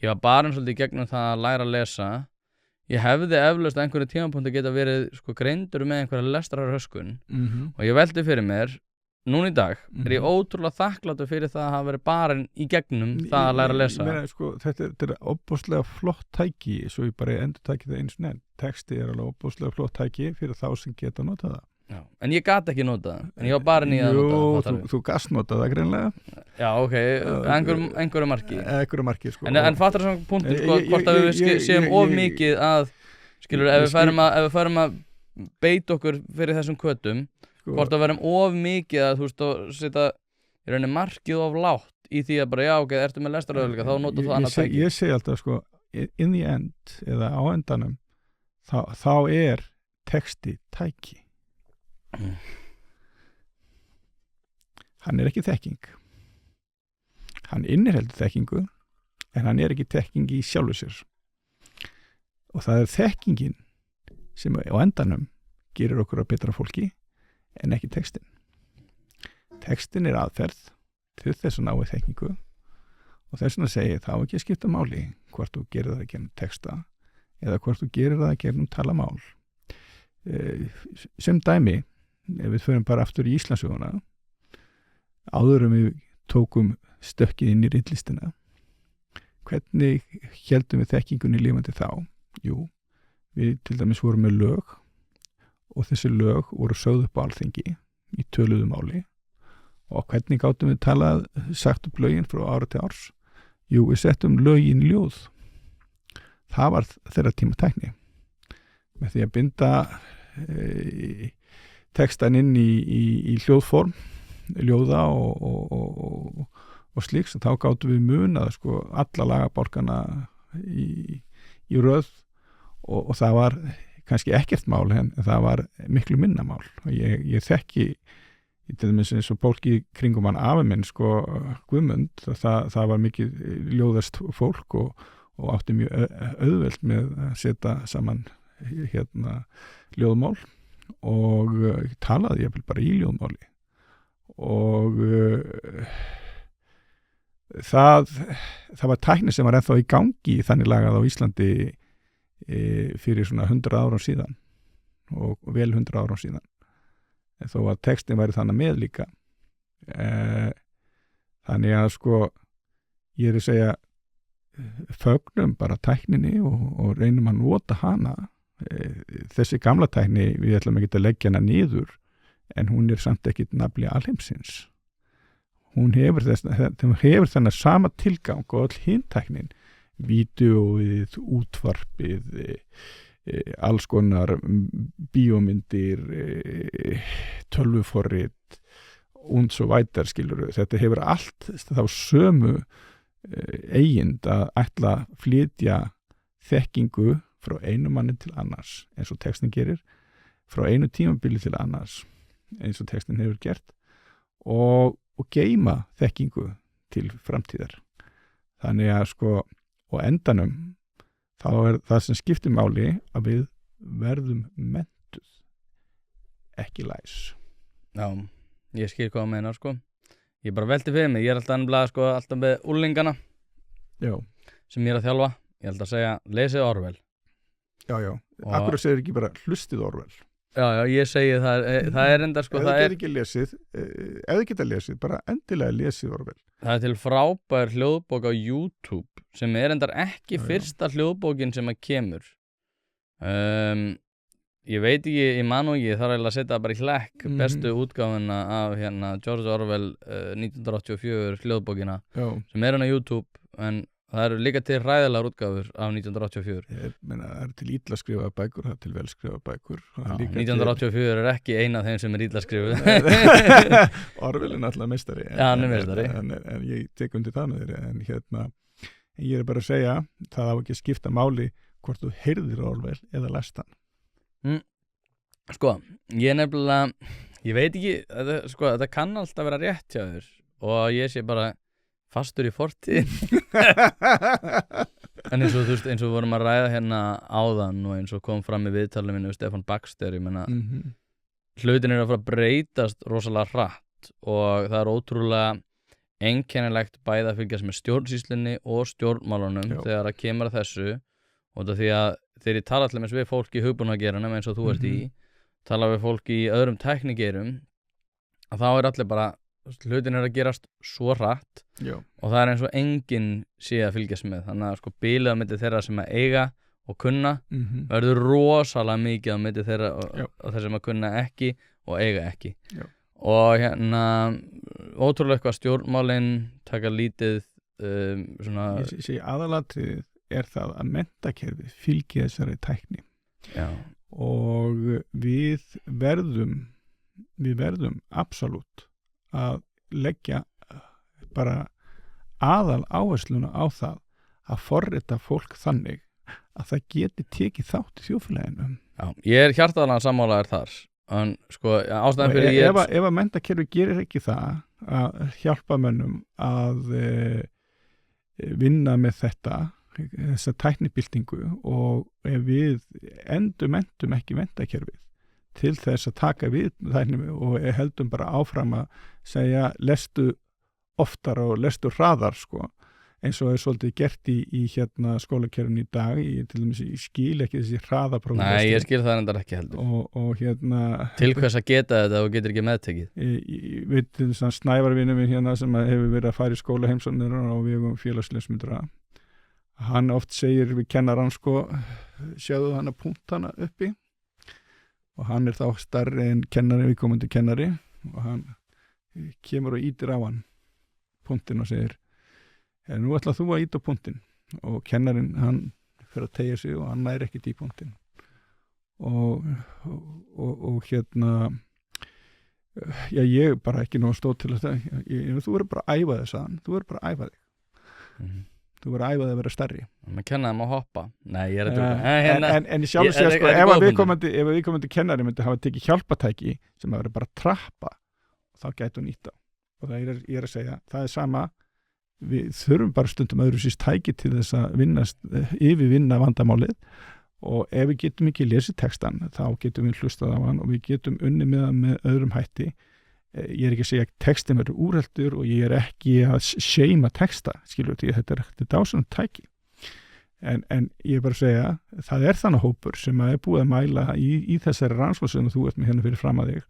Ég var barinn svolítið í gegnum það að læra að lesa. Ég hefði eflaust að einhverju tímapunkti geta verið sko greindur með einhverja lestrarhöskun. Og ég velti fyrir mér, núna í dag er ég ótrúlega þakkláttur fyrir það að hafa verið barinn í gegnum það að læra að lesa. Meina, sko, þetta er óbúslega flott tæki, svo ég bara endurtæki það eins og nefn. Texti er alveg óbúslega flott tæki fyrir þá sem geta notað það. Já. En ég gat ekki notað það, en ég var barinn í að nota það. Þú gast notað það greinlega. Já, ok, einhverju marki. Einhverju marki, sko. En fattar það svona punktum, sko, hvort að við séum of mikið að, skilur, ef við færum að beita okkur fyrir þessum köttum, hvort að verum of mikið að, þú veist, að setja í rauninni markið of lágt í því að bara, já, ok, ertu með lestraröðuleika, þá notar þú annað tæki. Ég segi alltaf, sko, in the end, eða á endanum, þá er texti tæki. Hann er ekki þekking. Hann inniheldur þekkingu, en hann er ekki þekking í sjálfu sér. Og það er þekkingin sem á endanum gerir okkur að betra fólki, en ekki textin. Textin er aðferð til þess að ná við þekkingu og þess að segja þá ekki að skipta máli hvort þú gerir það að gera texta eða hvort þú gerir það að gera talamál. Sem dæmi, ef við förum bara aftur í Íslandssöguna, áður við tókum stökkið inn í riðlistina, hvernig héldum við þekkingunni lifandi þá? Jú, við til dæmis vorum með lög og þessi lög voru sögð upp á alþingi í töluðu máli og hvernig gátum við sagt upp lögin frá ára til árs? Jú, við settum lögin í ljóð. Það var þeirra tíma tækni. Með því að binda textan inn í hljóðform, ljóða og slíks, þá gátum við munað sko, alla lagabálkana í röð og það var kannski ekkert mál en það var miklu minna mál og ég þekki til dæmis eins og fólki kringum hann afi minn sko Guðmund, það var mikið ljóðast fólk og átti mjög auðvelt með að setja saman ljóðmál og talaði ég bara í ljóðmáli og það var tækni sem var ennþá í gangi þannig lagað á Íslandi fyrir svona 100 árum síðan og vel 100 árum síðan þó að textin væri þannig með líka þannig að sko ég er að segja fögnum bara tækninni og reynum að nota hana þessi gamla tækni við ætlum ekki að leggja hana niður en hún er samt ekki nafli alheimsins hún hefur þennan sama tilgang og all hinn tæknin vídeóið, útvarpið alls konar bíómyndir tölvuforrit og svo vætar skilur þetta hefur allt þá sömu eigind að ætla að flytja þekkingu frá einu manni til annars eins og textin gerir frá einu tímabili til annars eins og textin hefur gert og geyma þekkingu til framtíðar þannig að sko og endanum þá er það sem skiptir máli að við verðum mentuð ekki læs. Já, ég skil hvað að meina sko. Ég bara velti fyrir mig, ég er alltaf með úlingana sem ég er að þjálfa. Ég held að segja, lesið Orwell. Já, akkur segir ekki bara hlustið Orwell. Já, ég segi það er enda sko. Ef þið geta lesið, bara endilega lesið Orwell. Það er til frábær hljóðbók á YouTube sem er endar ekki fyrsta hljóðbókin sem að kemur. Ég veit ekki, ég man og ég þarf að setja bara í hlekk bestu útgáfuna af George Orwell 1984 hljóðbókina sem er á YouTube en það eru líka til hræðilegar útgáfur af 1984. Ég meina, það eru til illa skrifaðar bækur, það er til vel skrifaðar bækur. Já, 1984 er ekki eina af þeim sem er illa skrifuð. Orwell er náttúrulega meistari. Já, hann er meistari. En ég tek undir það með þér. En ég er bara að segja, það á ekki að skipta máli hvort þú heyrðir Orwell eða lest hann. Sko, ég nefnilega, ég veit ekki, þetta kann alltaf vera rétt hjá þér og ég sé bara fastur í fortíð en eins og þú veist, eins og við vorum að ræða hérna áðan og eins og kom fram í viðtalinu minni við Stefán Baxter, ég meina hlutin að fara að breytast rosalega hratt og það ótrúlega einkennilegt bæði að fylgjast með stjórnsýslunni og stjórnmálunum þegar að kemur að þessu og það því að þegar ég tala allir við fólk í hugbúnaðargeiranum eins og þú ert í tala við fólk í öðrum tæknigeirum að þá allir bara hlutin að gerast svo hratt og það eins og enginn sé að fylgjast með þannig að sko bilið á milli þeirra sem að eiga og kunna verður rosalega mikið á milli þeirra og þeir sem að kunna ekki og eiga ekki og hérna ótrúlega eitthvað stjórnmálin taka lítið svona ég segi aðalatriðið er það að menntakerfið fylgi þessari tækni og við verðum absolutt að leggja bara aðal áhersluna á það að forrita fólk þannig að það geti tekið þátt í þjóðfélaginu. Já, ég er hjartalega sammálaður þar. En sko, ástæðan fyrir ég... Ef að menntakerfi gerir ekki það að hjálpa mönnum að vinna með þessa tæknibyltingu og ef við endurmentum ekki menntakerfið til þess að taka við tækni og heldum bara áfram að segja lestu oftar og lestu hraðar sko eins og er svolítið gert í hérna skólakerfinu í dag til dæmis ég skil ekki þessi hraðapróf. Nei, ég skil það endar ekki heldur. Og hérna til hvers að geta þetta og getur ekki meðtekið. Ég veit þess að Snævarvinur minn hérna sem hefur verið að fara í skóla heimsóknir og við hefum félagsleysmyndra hann oft segir við kennarann sko sjáðu hann að punkt hana uppi og hann er þá starri en kennari viðkomandi kennari og hann kemur og ítir á hann punktinn og segir nú ætla þú að íta á punktinn og kennarinn hann fyrir að tegja sig og hann næri ekkert í punktinn og hérna ég bara ekki nóg stóð til þetta þú verður bara að æfa þess að þú verður bara að æfa þig þú verður að æfa þig að vera stærri maður kenna þeim að hoppa nei, ég er að en ég sjálf sér sko ef viðkomandi kennari myndi hafa tekið hjálpatæki sem að vera bara að trappa þá gæti hún nýta og það ég er að segja það er sama við þurfum bara stundum öðru síst tæki til þess að yfirvinna vandamálið og ef við getum ekki lesið textan þá getum við hlustað á hann og við getum unnið með öðrum hætti ég er ekki að segja að textin verður úreltur og ég er ekki að seima texta skilur því að þetta er dásann tæki en ég er bara að segja það er þannig hópur sem að er búið að mæla í þessari rannsókn sem þú ert með hérna fyrir fram að þig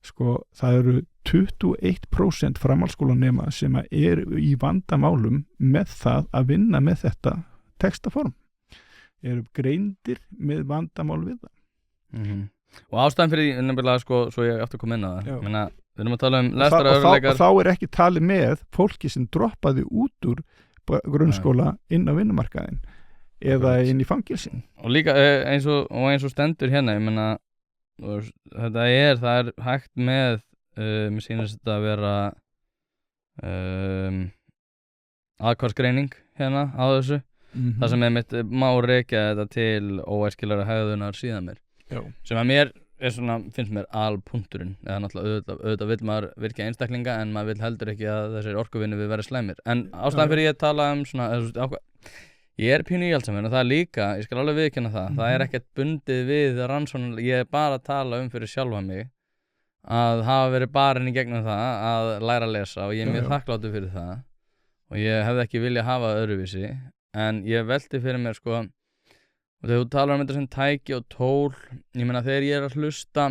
sko það eru 21% framhaldsskólanema sem eru í vandamálum með það að vinna með þetta textaform eru greindir með vandamál við það og ástæðan fyrir því nefnilega sko svo ég aftur kom inn á það menna við erum að tala lestrar örfleikar og þá er ekki talið með fólki sem droppaði út úr grunnskóla inn á vinnumarkaðin eða inn í fangilsin og líka eins og stendur hérna ég menna það er hægt með mér sýnist þetta að vera aðkvarsgreining hérna á þessu það sem mitt má rekja þetta til óæskilega hegðunar síðan mér sem að mér finnst mér alpunkturinn eða náttúrulega auðvitað vill maður virkja einstaklinga en maður vill heldur ekki að þessir orkuvinni við verið slæmir en ástæðan fyrir ég tala svona ég er pínu íhaldsamur og það er líka, ég skal alveg viðurkenna það er ekkert bundið við rannsókn, ég er bara að tala fyrir sjálfa mig að hafa verið barinn í gegnum það að læra að lesa og ég er mjög þakkláttur fyrir það og ég hefði ekki viljað hafa öðruvísi en ég velti fyrir mér sko og þegar þú talar þetta sem tæki og tól ég meina þegar ég er að hlusta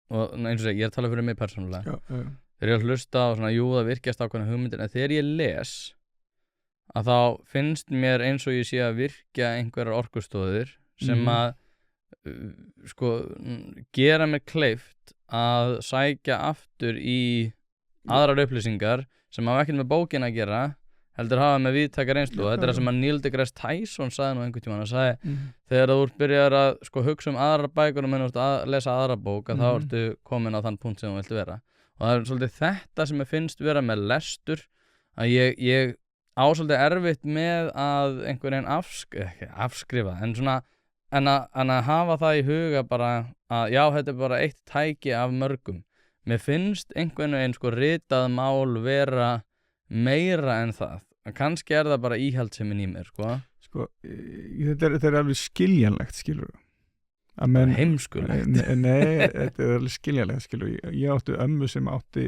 og eins og segi, ég er að tala fyrir mig persónulega þegar ég er að hlusta og svona jú það virkjast ákveðna hugmyndir en þegar ég les að þá finnst mér eins og ég sé að virkja einhverjar orkustóðir sem að sko gera mér kleift að sækja aftur í aðrar upplýsingar sem hafa ekkert með bókin að gera heldur hafa með víðtæka reynslu og þetta er það sem að Neil deGrasse Tyson sagði nú einhvern tímann hann sagði þegar þú byrjar að sko hugsa aðrar bækur og menn að lesa aðra bók að þá ertu komin á þann punkt sem þú vilt vera og það er svolítið þetta sem ég finnst vera með lestur að ég svolítið erfitt með að einhvern veginn afskrifa en svona en að hafa það í huga bara að já þetta er bara eitt tæki af mörgum mér finnst einhvern veginn sko ritað mál vera meira en það. Kannski það bara íhaldsemin í mér, sko. Sko, þetta er alveg skiljanlegt, skilur heimskulegt. Nei, þetta er alveg skiljanlegt, skilur ég átti ömmu sem átti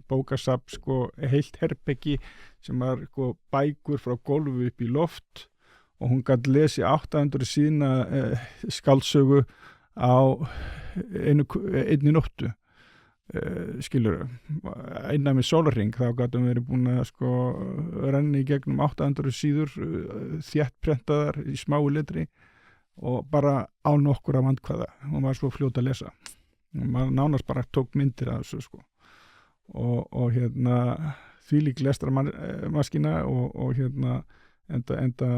bókasafn, sko, heilt herbeggi sem var sko, bækur frá gólfu upp í loft og hún gat lesi 800 síðna skáldsögu á einni nóttu, skilur innan með sólarhring, þá gátum við verið búin að sko renna í gegnum 800 síður þéttprentaðar í smáu letri og bara á nokkura vandkvæða. Hún var svo fljót að lesa og maður nánast bara tók myndir af þessu, sko, og þvílík lestarmaskína og enda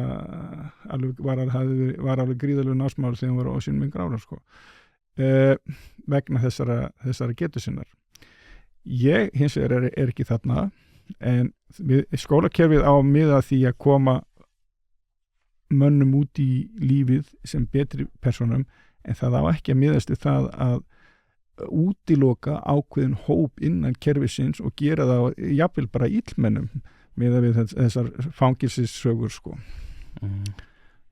alveg var alveg gríðalegu násmál þegar hún var á sínum yngri ára, sko, vegna þessara getu sinnar. Ég hins vegar er ekki þarna, en skólakerfið á miða því að koma mönnum út í lífið sem betri persónum, en það á ekki að miðast við það að útiloka ákveðin hóp innan kerfisins og gera það jafnvel bara illmennum miðað við þessar fangelsissögur, sko.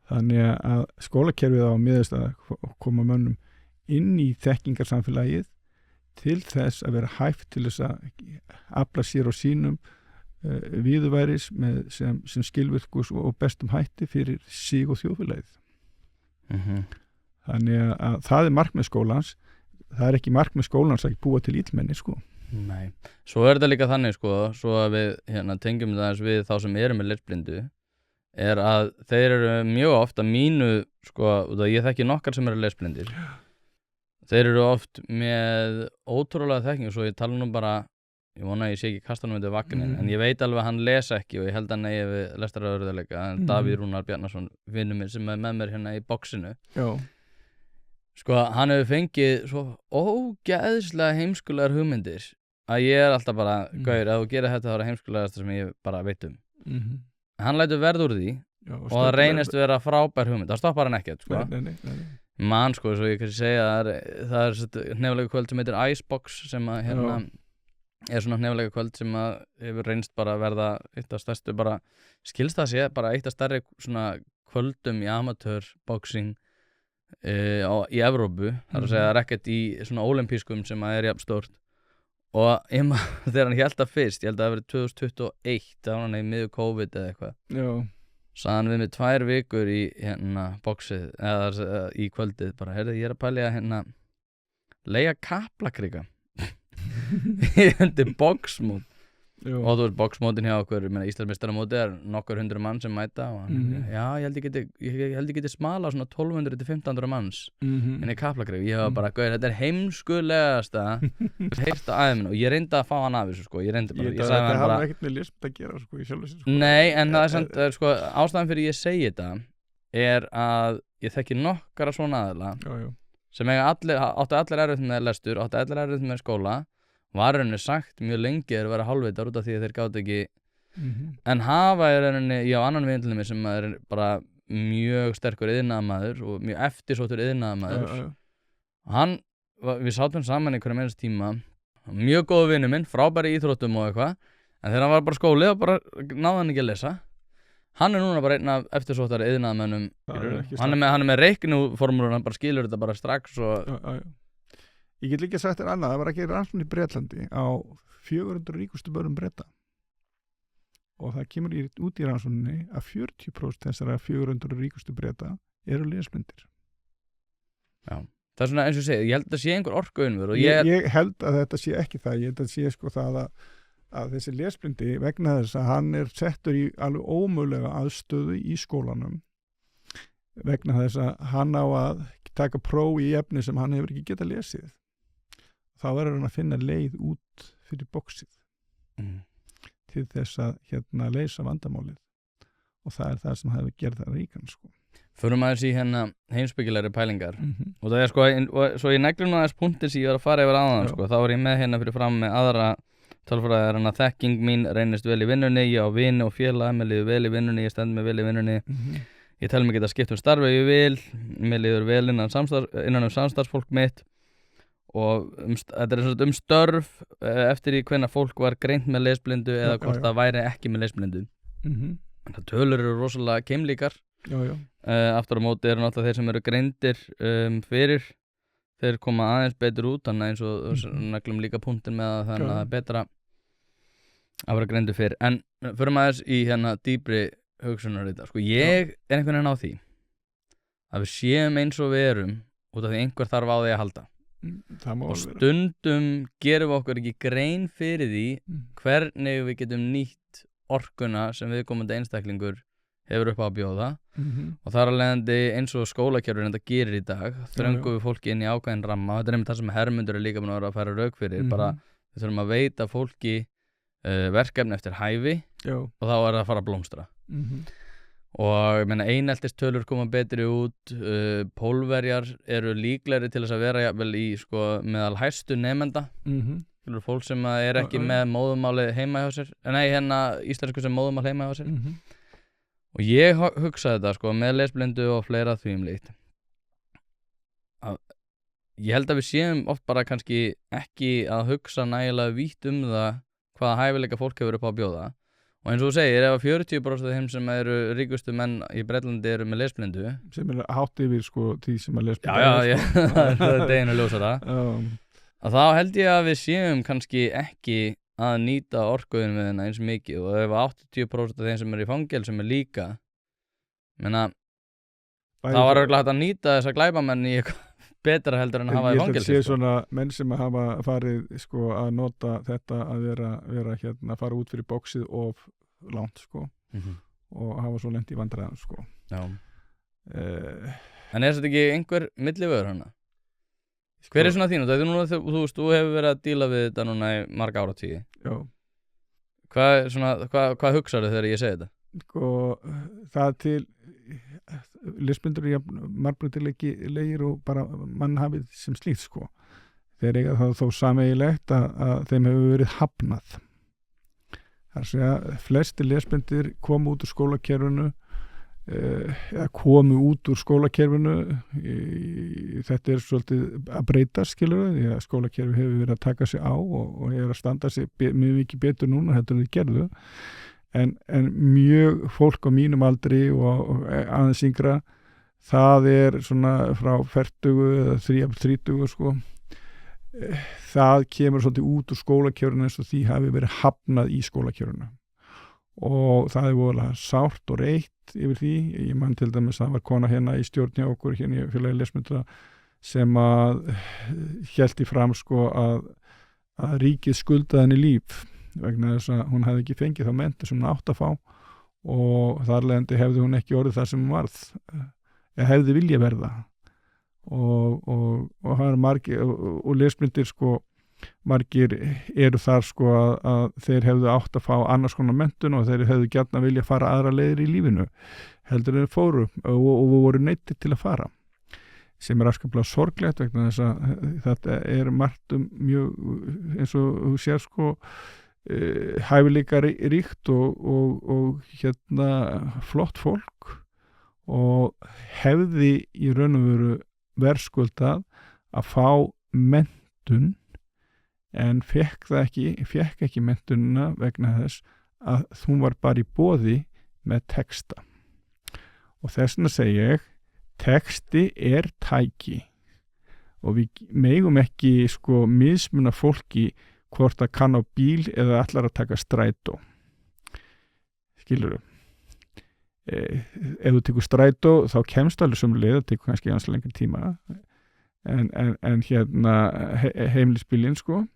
Þannig að skólakerfið á miðast að koma mönnum inn í þekkingarsamfélagið til þess að vera hæft til þess að afla sér á sínum viðurværis sem skilvirkus og bestum hætti fyrir sig og þjóðfélagið. Þannig að það er markmið skólans. Það er ekki markmið skólans að búa til illmenni, sko. Nei. Svo þetta líka þannig, sko, svo að við tengjum það eins við þá sem eru með lesblindu, að þeir eru mjög oft að mínu, sko, út af ég þekki nokkar sem eru lesblindir. Þeir eru oft með ótrúlega þekking, svo ég tala nú bara, ég vona að ég sé ekki kasta hann undir vagnin, en ég veit alveg að hann lesa ekki og ég held að neyja við lestarörðuleika, en Davíð Rúnar Bjarnason, vinur minn sem með mér hérna í boxinu. Já. Sko, hann hefur fengið svo ógeðslega heimskulegar hugmyndir að ég er alltaf bara, gaur, ef þú gerir þetta þá er heimskulegast sem ég bara veit um. Hann lætur verð úr því og það reynist vera frábær hugmynd. Það stoppar hann ekkert, sko. Nei. Man, sko, svo ég kannski segja það er hnefalega kvöld sem heitir Icebox sem að er svona hnefalega kvöld sem að hefur reynst bara að verða eitt af stærstu bara, skilst það sé, bara eitt af stærri svona kvöldum í amatörboxing í Evrópu, þar að segja það er ekkert í svona ólympískum sem að jafn stórt og þegar hann hélt að fyrst, ég held að það verið 2021 þá var hann í miður COVID eða eitthvað sagði hann við mig 2 vikur í boxið, eða í kvöldið bara, heyrðu, ég að pæli að leigja kaplakrika undir boxmót og þú veist boxmótin hjá okkur, ég meina Íslandsmeistaramótið nokkur 100 mann sem mæta og hann, já, ég held ég geti smala svona 1200 til 1500 manns inn í kaplakrika, ég var bara, gauð, þetta er heimskulegasta heyrsta aðeins og ég reyndi að fá hann af þessu, sko, ég sagði hann bara ekkert með lesblindu að gera, sko, í sjálfu sér, sko. Nei, en það samt, sko, ástæðan fyrir ég segi þetta að ég þekki nokkara svona aðila sem áttu allir erfitt með lestur, áttu allir erfitt með skóla, var rauninni sagt mjög lengi að vera hálfvitar út af því að þeir gátu ekki en hafa rauninni, ég á annan vin til mig sem er bara mjög sterkur iðnaðarmaður og mjög eftirsóttur iðnaðarmaður við sátum saman í hverjum einast tíma, mjög góðu vinur minn, frábæri íþróttum og eitthvað, en þegar hann var bara skóli og bara náði hann ekki að lesa. Hann er núna bara einn af eftirsóttari iðnaðarmönnum, hann er með reikniformúlur, hann bara skilur þetta bara strax og Ég get líka sagt þér annað, það var að gera rannsókn í Bretlandi á 400 ríkustu börnum Breta og það kemur út í rannsókninni að 40% þessara 400 ríkustu Breta eru lesblindir. Já, það er svona eins og segið, ég held að það sé einhver orkuunfur og ég held að þetta sé ekki það, ég held að sé sko það að þessi lesblindi vegna þess að hann er settur í alveg ómögulega aðstöðu í skólanum vegna þess að hann á að taka próf í efni sem hann hefur ekki getað lesið. Þá verður hann að finna leið út fyrir boxið til þess að leysa vandamálið og það er það sem hefur gerð það ríkan, sko. Förum aðeins í heimspekilegri pælingar og það er, sko, svo ég negli nú aðeins punktir sem ég var að fara yfir áðan, sko, þá var ég með fyrir fram með aðra tölfræðar að þekking mín reynist vel í vinnunni, ég á vini og félag, mér líður vel í vinnunni, ég stend mig vel í vinnunni, ég tel mig geta skipt starfi ég vil, mér líður vel innan samstarfsfólk mitt og þetta er störf eftir í hvenær fólk var greint með lesblindu eða hvort það væri ekki með lesblindu. Það tölur eru rosalega keimlíkar. Aftur á móti eru náttúrulega þeir sem eru greindir fyrir, þeir koma aðeins betur út, þannig eins og neglum líka punktin með að þannig að það er betra að vera greindur fyrir. En förum aðeins í hérna dýpri hugsunar þetta. Sko ég er einhvern veginn á því að við séum eins og við erum út af því einhver þarf á því að halda. Og stundum gerum við okkur ekki grein fyrir því hvernig við getum nýtt orkuna sem viðkomandi einstaklingur hefur upp á að bjóða og þar af leiðandi eins og skólakerfið þetta gerir í dag, þröngum við fólki inn í ákveðin ramma og þetta er einmitt það sem Hermundur er líka búin að vera að færa rauk fyrir, bara við þurfum að veita fólki verkefni eftir hæfi og þá er það að fara að blómstra. Og ég meina eineltistölur koma betri út, pólverjar eru líklegri til þess að vera jafnvel í sko meðal hæstu nemenda, fólk sem er ekki með móðumáli heima hjá sér, hérna íslensku sem móðumál heima hjá sér. Og ég hugsaði þetta sko með lesblindu og fleira því líkt. Ég held að við séum oft bara kannski ekki að hugsa nægilega vítt það hvaða hæfileika fólk hefur upp á að bjóða. Og eins og þú segir, ef 40% af þeim sem eru ríkustu menn í Bretlandi eru með lesblindu sem hátt yfir sko því sem að lesblindu það er deginu ljósara að þá held ég að við séum kannski ekki að nýta orkuðin við hennar eins mikið og ef 80% af þeim sem eru í fangelsum líka þá var örugglega hægt að nýta þessa glæpamenn í betra heldur en að hafa í fangelsi. Ég held að sé svona menn sem hafa farið sko að nota þetta að vera hérna fara út fyrir bóksið of langt sko og hafa svo lent í vandræðum sko. En er þetta ekki einhver millivöður hana? Sko, hver er svona þín? Þú hefur verið að díla við þetta núna í marga áratíði. Hvað hugsaðu þegar ég segi þetta? Sko, það til lesblindur er margbreytilegir og bara mannhafið sem slíkt sko. Þeir eiga það þó sameiginlegt að þeim hefur verið hafnað. Það er að segja, flesti lesblindir komu út úr skólakerfinu eða komu út úr skólakerfinu þetta er svolítið að breyta skilur því að skólakerfi hefur verið að taka sig á og er að standa sig mjög mikið betur núna heldur en þið gerðu en mjög fólk á mínum aldri og aðeins yngra það er svona frá 40 eða 30 sko það kemur svolítið út úr skólakerfinu eins og því hafi verið hafnað í skólakerfinu og það er voðalega sárt og reitt yfir því, ég man til dæmis að það var kona hérna í stjórn hjá okkur hérna í félagi lesblinda sem að hélt í fram sko að ríkið skuldaði henni líf vegna þess að hún hefði ekki fengið þá mennti sem hún átt að fá og þar leiðandi hefði hún ekki orðið það sem hún varð eða hefði vilja verða og það er margir og lesblindir sko margir eru þar sko að þeir hefðu átt að fá annars konar menntun og þeir hefðu gjarnan vilja fara aðra leiðir í lífinu heldur en fóru og voru neyddir til að fara sem er afskaplega sorglegt vegna þess að þetta er margt mjög eins og þú sér sko hæfileika ríkt og hérna flott fólk og hefði í raun og veru verðskuldað að fá menntun en fekk ekki menntunina vegna þess að hún var bara í boði með texta og þess vegna segi ég texti er tæki og við megum ekki sko mismuna fólki hvort að kann á bíl eða ætlar að taka strætó skilurðu ef þú tekur strætó þá kemst alveg sem leið það tekur kannski hans lengri tíma en hérna heimilisbílinn sko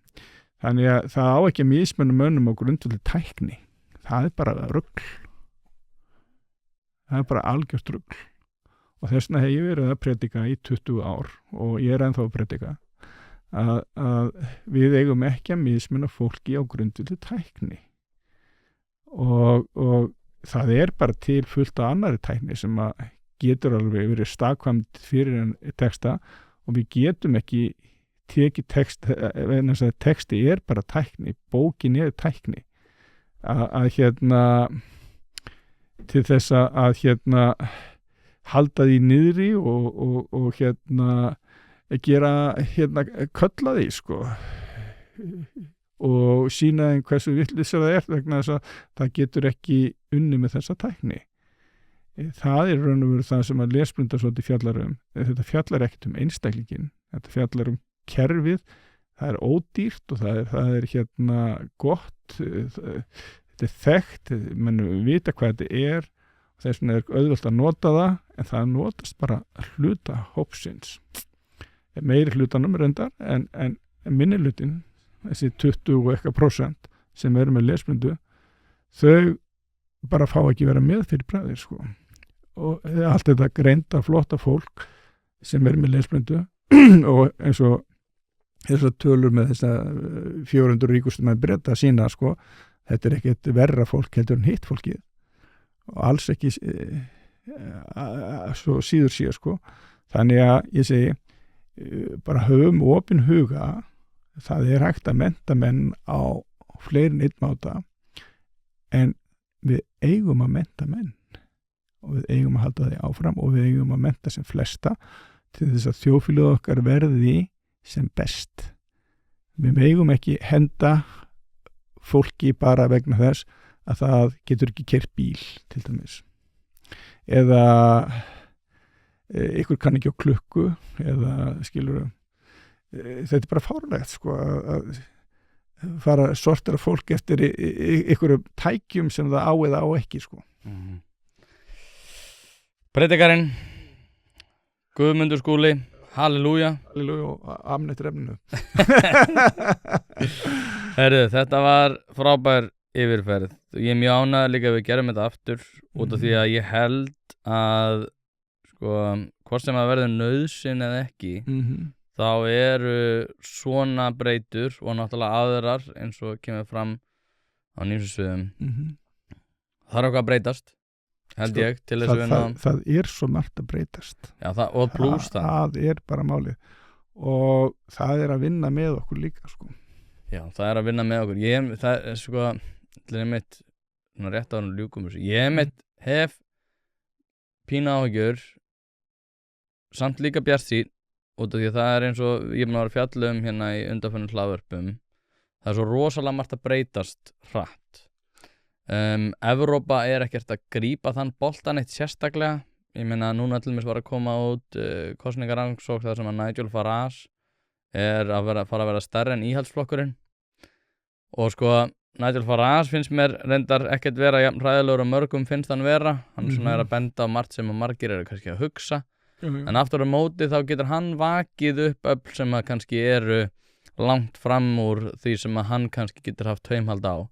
þannig að það á ekki að mismunna mönnum á grundvelli tækni það er bara rugl það er bara algjört rugl og þess vegna hef ég verið að predika í 20 ár og ég er ennþá að predika að við eigum ekki að mismunna fólki á grundvelli tækni og það er bara til fullt af annari tækni sem að getur alveg verið stakvæmt fyrir en texta og við getum ekki tekið text en þess að texti er bara tækni bókin er tækni að hérna til þess að hérna halda því niðri og hérna gera kölla því sko og sýna þeim hversu vitlausar það vegna þess að það getur ekki unni með þessa tækni. Það raun og veru það sem að lesblindar svolítið fjallar þetta fjallar ekkert einstaklingin, þetta fjallar kerfið, það ódýrt og það er gott, þetta þekkt, menn vita hvað þetta þess vegna auðvelt að nota það, en það notast bara hluta hópsins. Meiri hlutanum reyndar, en minni hlutin, þessi 20% sem með lesblindu, þau bara fá ekki vera með fyrir bræðir sko. Og allt þetta greinda, flotta fólk sem með lesblindu og eins og þessar tölur með þessa 400 ríkustu með Breta sína sko, þetta ekkert verra fólk heldur en hitt fólkið og alls ekki svo síður síðan sko. Þannig að ég segi bara höfum opinn huga, það hægt að mennta menn á fleirin einn máta, en við eigum að mennta menn og við eigum að halda því áfram og við eigum að mennta sem flesta til þess að þjóðfélagið okkar verði sem best. Við eigum ekki henda fólki bara vegna þess að það getur ekki keyrt bíl til dæmis eða ykkur kann ekki á klukku eða skilur þetta bara fárlegt sko að fara að sortera fólk eftir ykkur tækjum sem það á eða á ekki sko. Predikarinn Guðmundur Skúli, halleluja og amen eftir efninu. Herðu, þetta var frábær yfirferð. Ég mjög ánægður líka að við gerum þetta aftur út af því að ég held að sko, hvort sem að verður nauðsyn eða ekki, þá eru svona breytur og náttúrulega aðrar eins og kemur fram á nýjum sviðum. Það eitthvað að breytast, held ég, til þess að við náðum. Það svo margt að breytast. Já, og plús það. Það bara málið. Og það að vinna með okkur líka, sko. Já, það að vinna með okkur. Það sko, mitt, rétt á hann ljúkum þessu. Ég hef pína áhyggjur, samt líka bjartsýn, út af því að það eins og ég búin að vera fjallum hérna í undanförnum hlaðvörpum. Það svo rosalega margt að breytast hratt. Evrópa ekkert að grípa þann boltan eitt sérstaklega. Ég meina núna til dæmis var að koma út kosningarannsókn þar sem að Nigel Farage fara að vera stærri en íhaldsflokkurinn. Og sko Nigel Farage finnst mér reyndar ekkert vera jafn hræðilegur og mörgum finnst hann vera. Hann svona að benda á margt sem að margir kannski að hugsa. En aftur á móti þá getur hann vakið upp öll sem að kannski eru langt fram úr því sem að hann kannski getur haft taumhald á.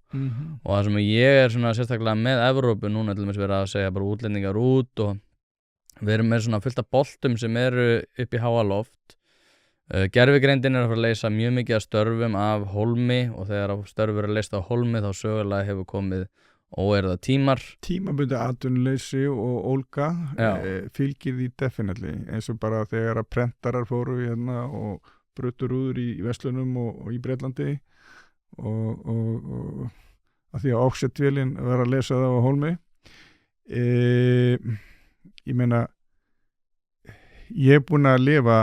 Og það sem ég svona sérstaklega með Evrópu núna til dæmis verið að segja bara útlendingar út og við erum með svona fullt af boltum sem eru upp í háa loft. Gervigreindin að fara að leysa mjög mikið af störfum af hólmi og þegar störfur leyst af hólmi þá sögulega hefur komið óeirða tímar. Tímabundið atvinnuleysi og ólga fylgir því definitely eins og bara þegar að prentarar fóru hérna og brutur úður í Vestlunum og í Bretlandi og að því að Oxford-vélin var að lesa það á hólmi. Ég meina ég búin að lifa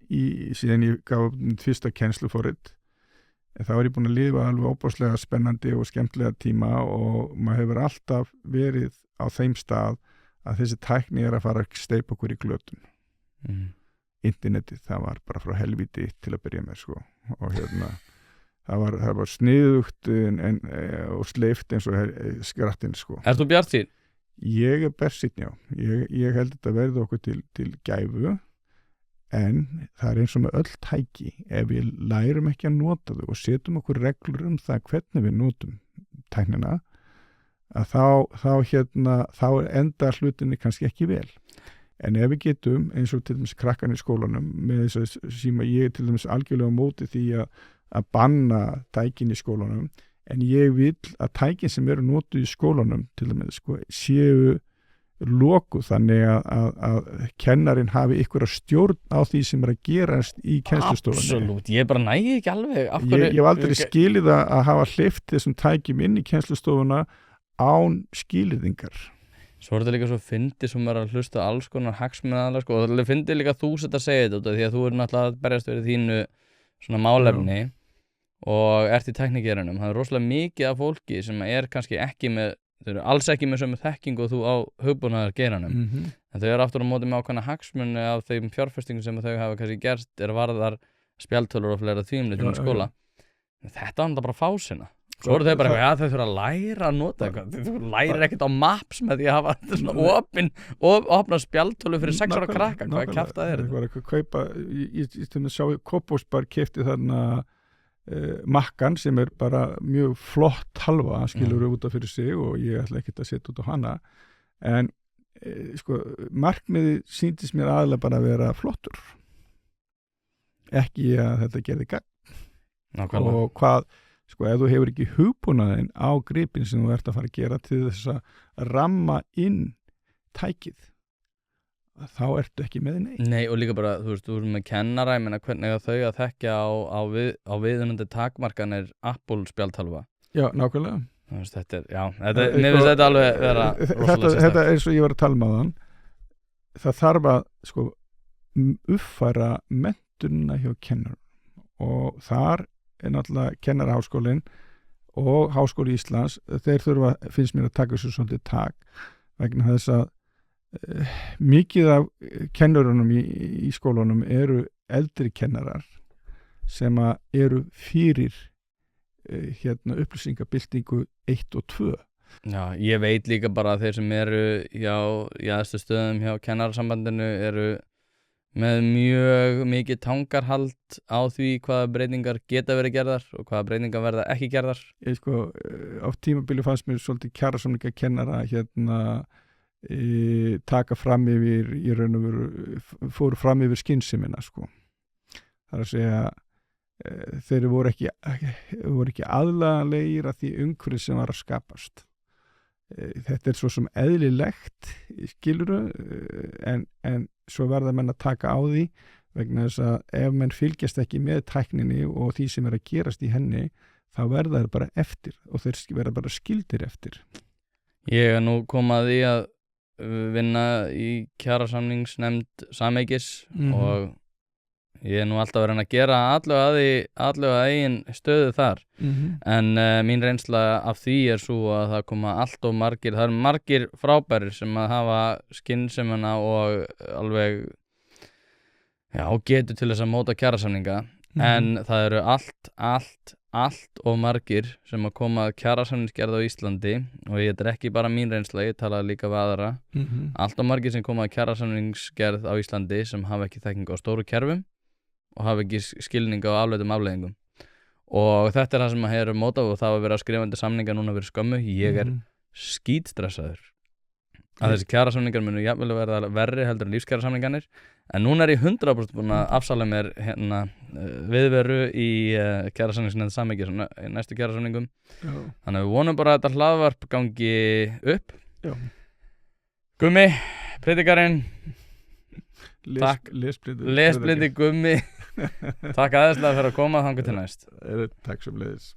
síðan ég gaf fyrsta kennsluforrit. Þá ég búin að lifa alveg óbáslega spennandi og skemmtilega tíma og maður hefur alltaf verið á þeim stað að þessi tækni að fara að steypa okkur í glötun. Internetið, það var bara frá helvíti til að byrja með sko og hérna það var sniðugt og sleift eins og skrattinn sko. Þú bjartsýnn? Ég bjartsýnn, já. Ég held þetta verði okkur til gæfu en það eins og með öll tæki ef við lærum ekki að nota þau og setjum okkur reglur það hvernig við notum tæknina að þá enda hlutinni kannski ekki vel. En ef við getum, eins og til dæmis krakkan í skólanum, með þess að síma ég til dæmis algjörlega á móti því að banna tækin í skólanum, en ég vil að tækin sem eru notuð í skólanum til dæmis sko, séu lokuð þannig að kennarinn hafi ykkur að stjórn á því sem að gerast í kennslustofunni. Absolutt, ég bara nægi ekki alveg. Ég hef aldrei skilið að hafa hleypt þessum tækjum inn í kennslustofuna án skilyrðingar. Svo er þetta líka svo fyndið sem er að hlusta alls konar hagsmunaaðilar sko, og það fyndið líka þú sett að segja þetta því að þú er náttúrulega að berjast fyrir þínu svona málefni og ert í teknikerinum. Það er rosalega mikið af fólki sem er kannski ekki með, þau eru alls ekki með sömu þekkingu og þú á hugbúnaðargeiranum. En þau eru aftur á móti með ákveðna hagsmuni af þeim fjárfestingum sem þau hafa kannski gert varðar spjaldtölur og fleira þvíumlitum í skóla. Þetta var bara fásina. Svo eru þau bara eitthvað, þau þurfa að læra að nota eitthvað. Þau læra ekkert á Maps með því að hafa þetta svona opna spjaldtölu fyrir 6 ára krakka. Hvað kjafta er þetta? Það var eitthvað að kaupa, ég stundum að sjá Kópavógsbær keypti þarna Makkan sem er bara mjög flott halva, skilur út af fyrir sig og ég ætla ekkert að setja út á hana. En sko, markmiðið sýndist mér aðalega bara að vera flottur. Ekki að þetta gerði gagn. Nákvæmlega. Og hvað sko, ef þú hefur ekki hugbúnaðinn á gripin sem þú ert að fara að gera til þess að ramma inn tækið, þá ertu ekki með neitt. Nei, og líka bara, þú veist, þú erum með kennara, ég meina hvernig þau að þekkja á viðunandi takmarkanir Apple spjaldtölva. Já, nákvæmlega. Þú veist, þetta er, mér finnst þetta alveg vera rosalega sérstakt. Þetta er eins og ég var að tala um áðan, það þarf að, sko, uppfæra menntunina hjá kennarum og þar er náttúrulega kennaraháskólinn og Háskóli Íslands, þeir þurfa, finnst mér að taka þessu svolítið tak vegna þess að mikið af kennurunum í skólunum eru eldri kennarar sem eru fyrir upplýsingabyltingu 1 og 2. Já, ég veit líka bara að þeir sem eru í aðstu stöðum hjá kennarasambandinu eru með mjög mikið tangarhald á því hvaða breytingar geta verið gerðar og hvaða breytingar verða ekki gerðar. Ég sko, á tímabili fannst mér svolítið kjarasamninga kennara taka fram yfir, í raun og veru, fóru fram yfir skynsemina sko. Það er að segja, þeir voru ekki aðlaganlegir að því umhverfið sem var að skapast. Þetta er svo sem eðlilegt, skilurðu, en svo verða menn að taka á því vegna þess að ef menn fylgjast ekki með tækninni og því sem er að gerast í henni, þá verða þeir bara eftir og þeir verða bara skildir eftir. Ég er nú komað því að vinna í kjarasamningsnefnd Sameigis og ég er nú alltaf verið að gera allavega eigin stöðu þar. En mín reynsla af því er svo að það koma allt of margir, það eru margir frábærir sem að hafa skynsemina og alveg getur til þess að móta kjarasamninga, en það eru allt of margir sem að koma að kjarasamningsgerð á Íslandi og þetta er ekki bara mín reynsla, ég tala líka við aðra, allt of margir sem koma að kjarasamningsgerð á Íslandi sem hafa ekki þekkingu á stóru kerfum og hafa ekki skilning á afleitum afleiðingum og þetta er það sem að hefur mótað og það var verið að skrifa undir samninga núna fyrir skömmu. Ég er skítstressaður að þessi kjarasamningar munu jafnvel verða verri heldur en lífskjarasamningarnir, en núna er ég 100% búin að afsala mér viðveru í kjarasamningsnefnd Sameigis í næstu kjarasamningum. Þannig að við vonum bara að þetta hlaðvarp gangi upp. Gummi, predikarinn, lesblindi Gummi, takk aðeinslega fyrir að koma þangað til næst. Takk sem leiðis.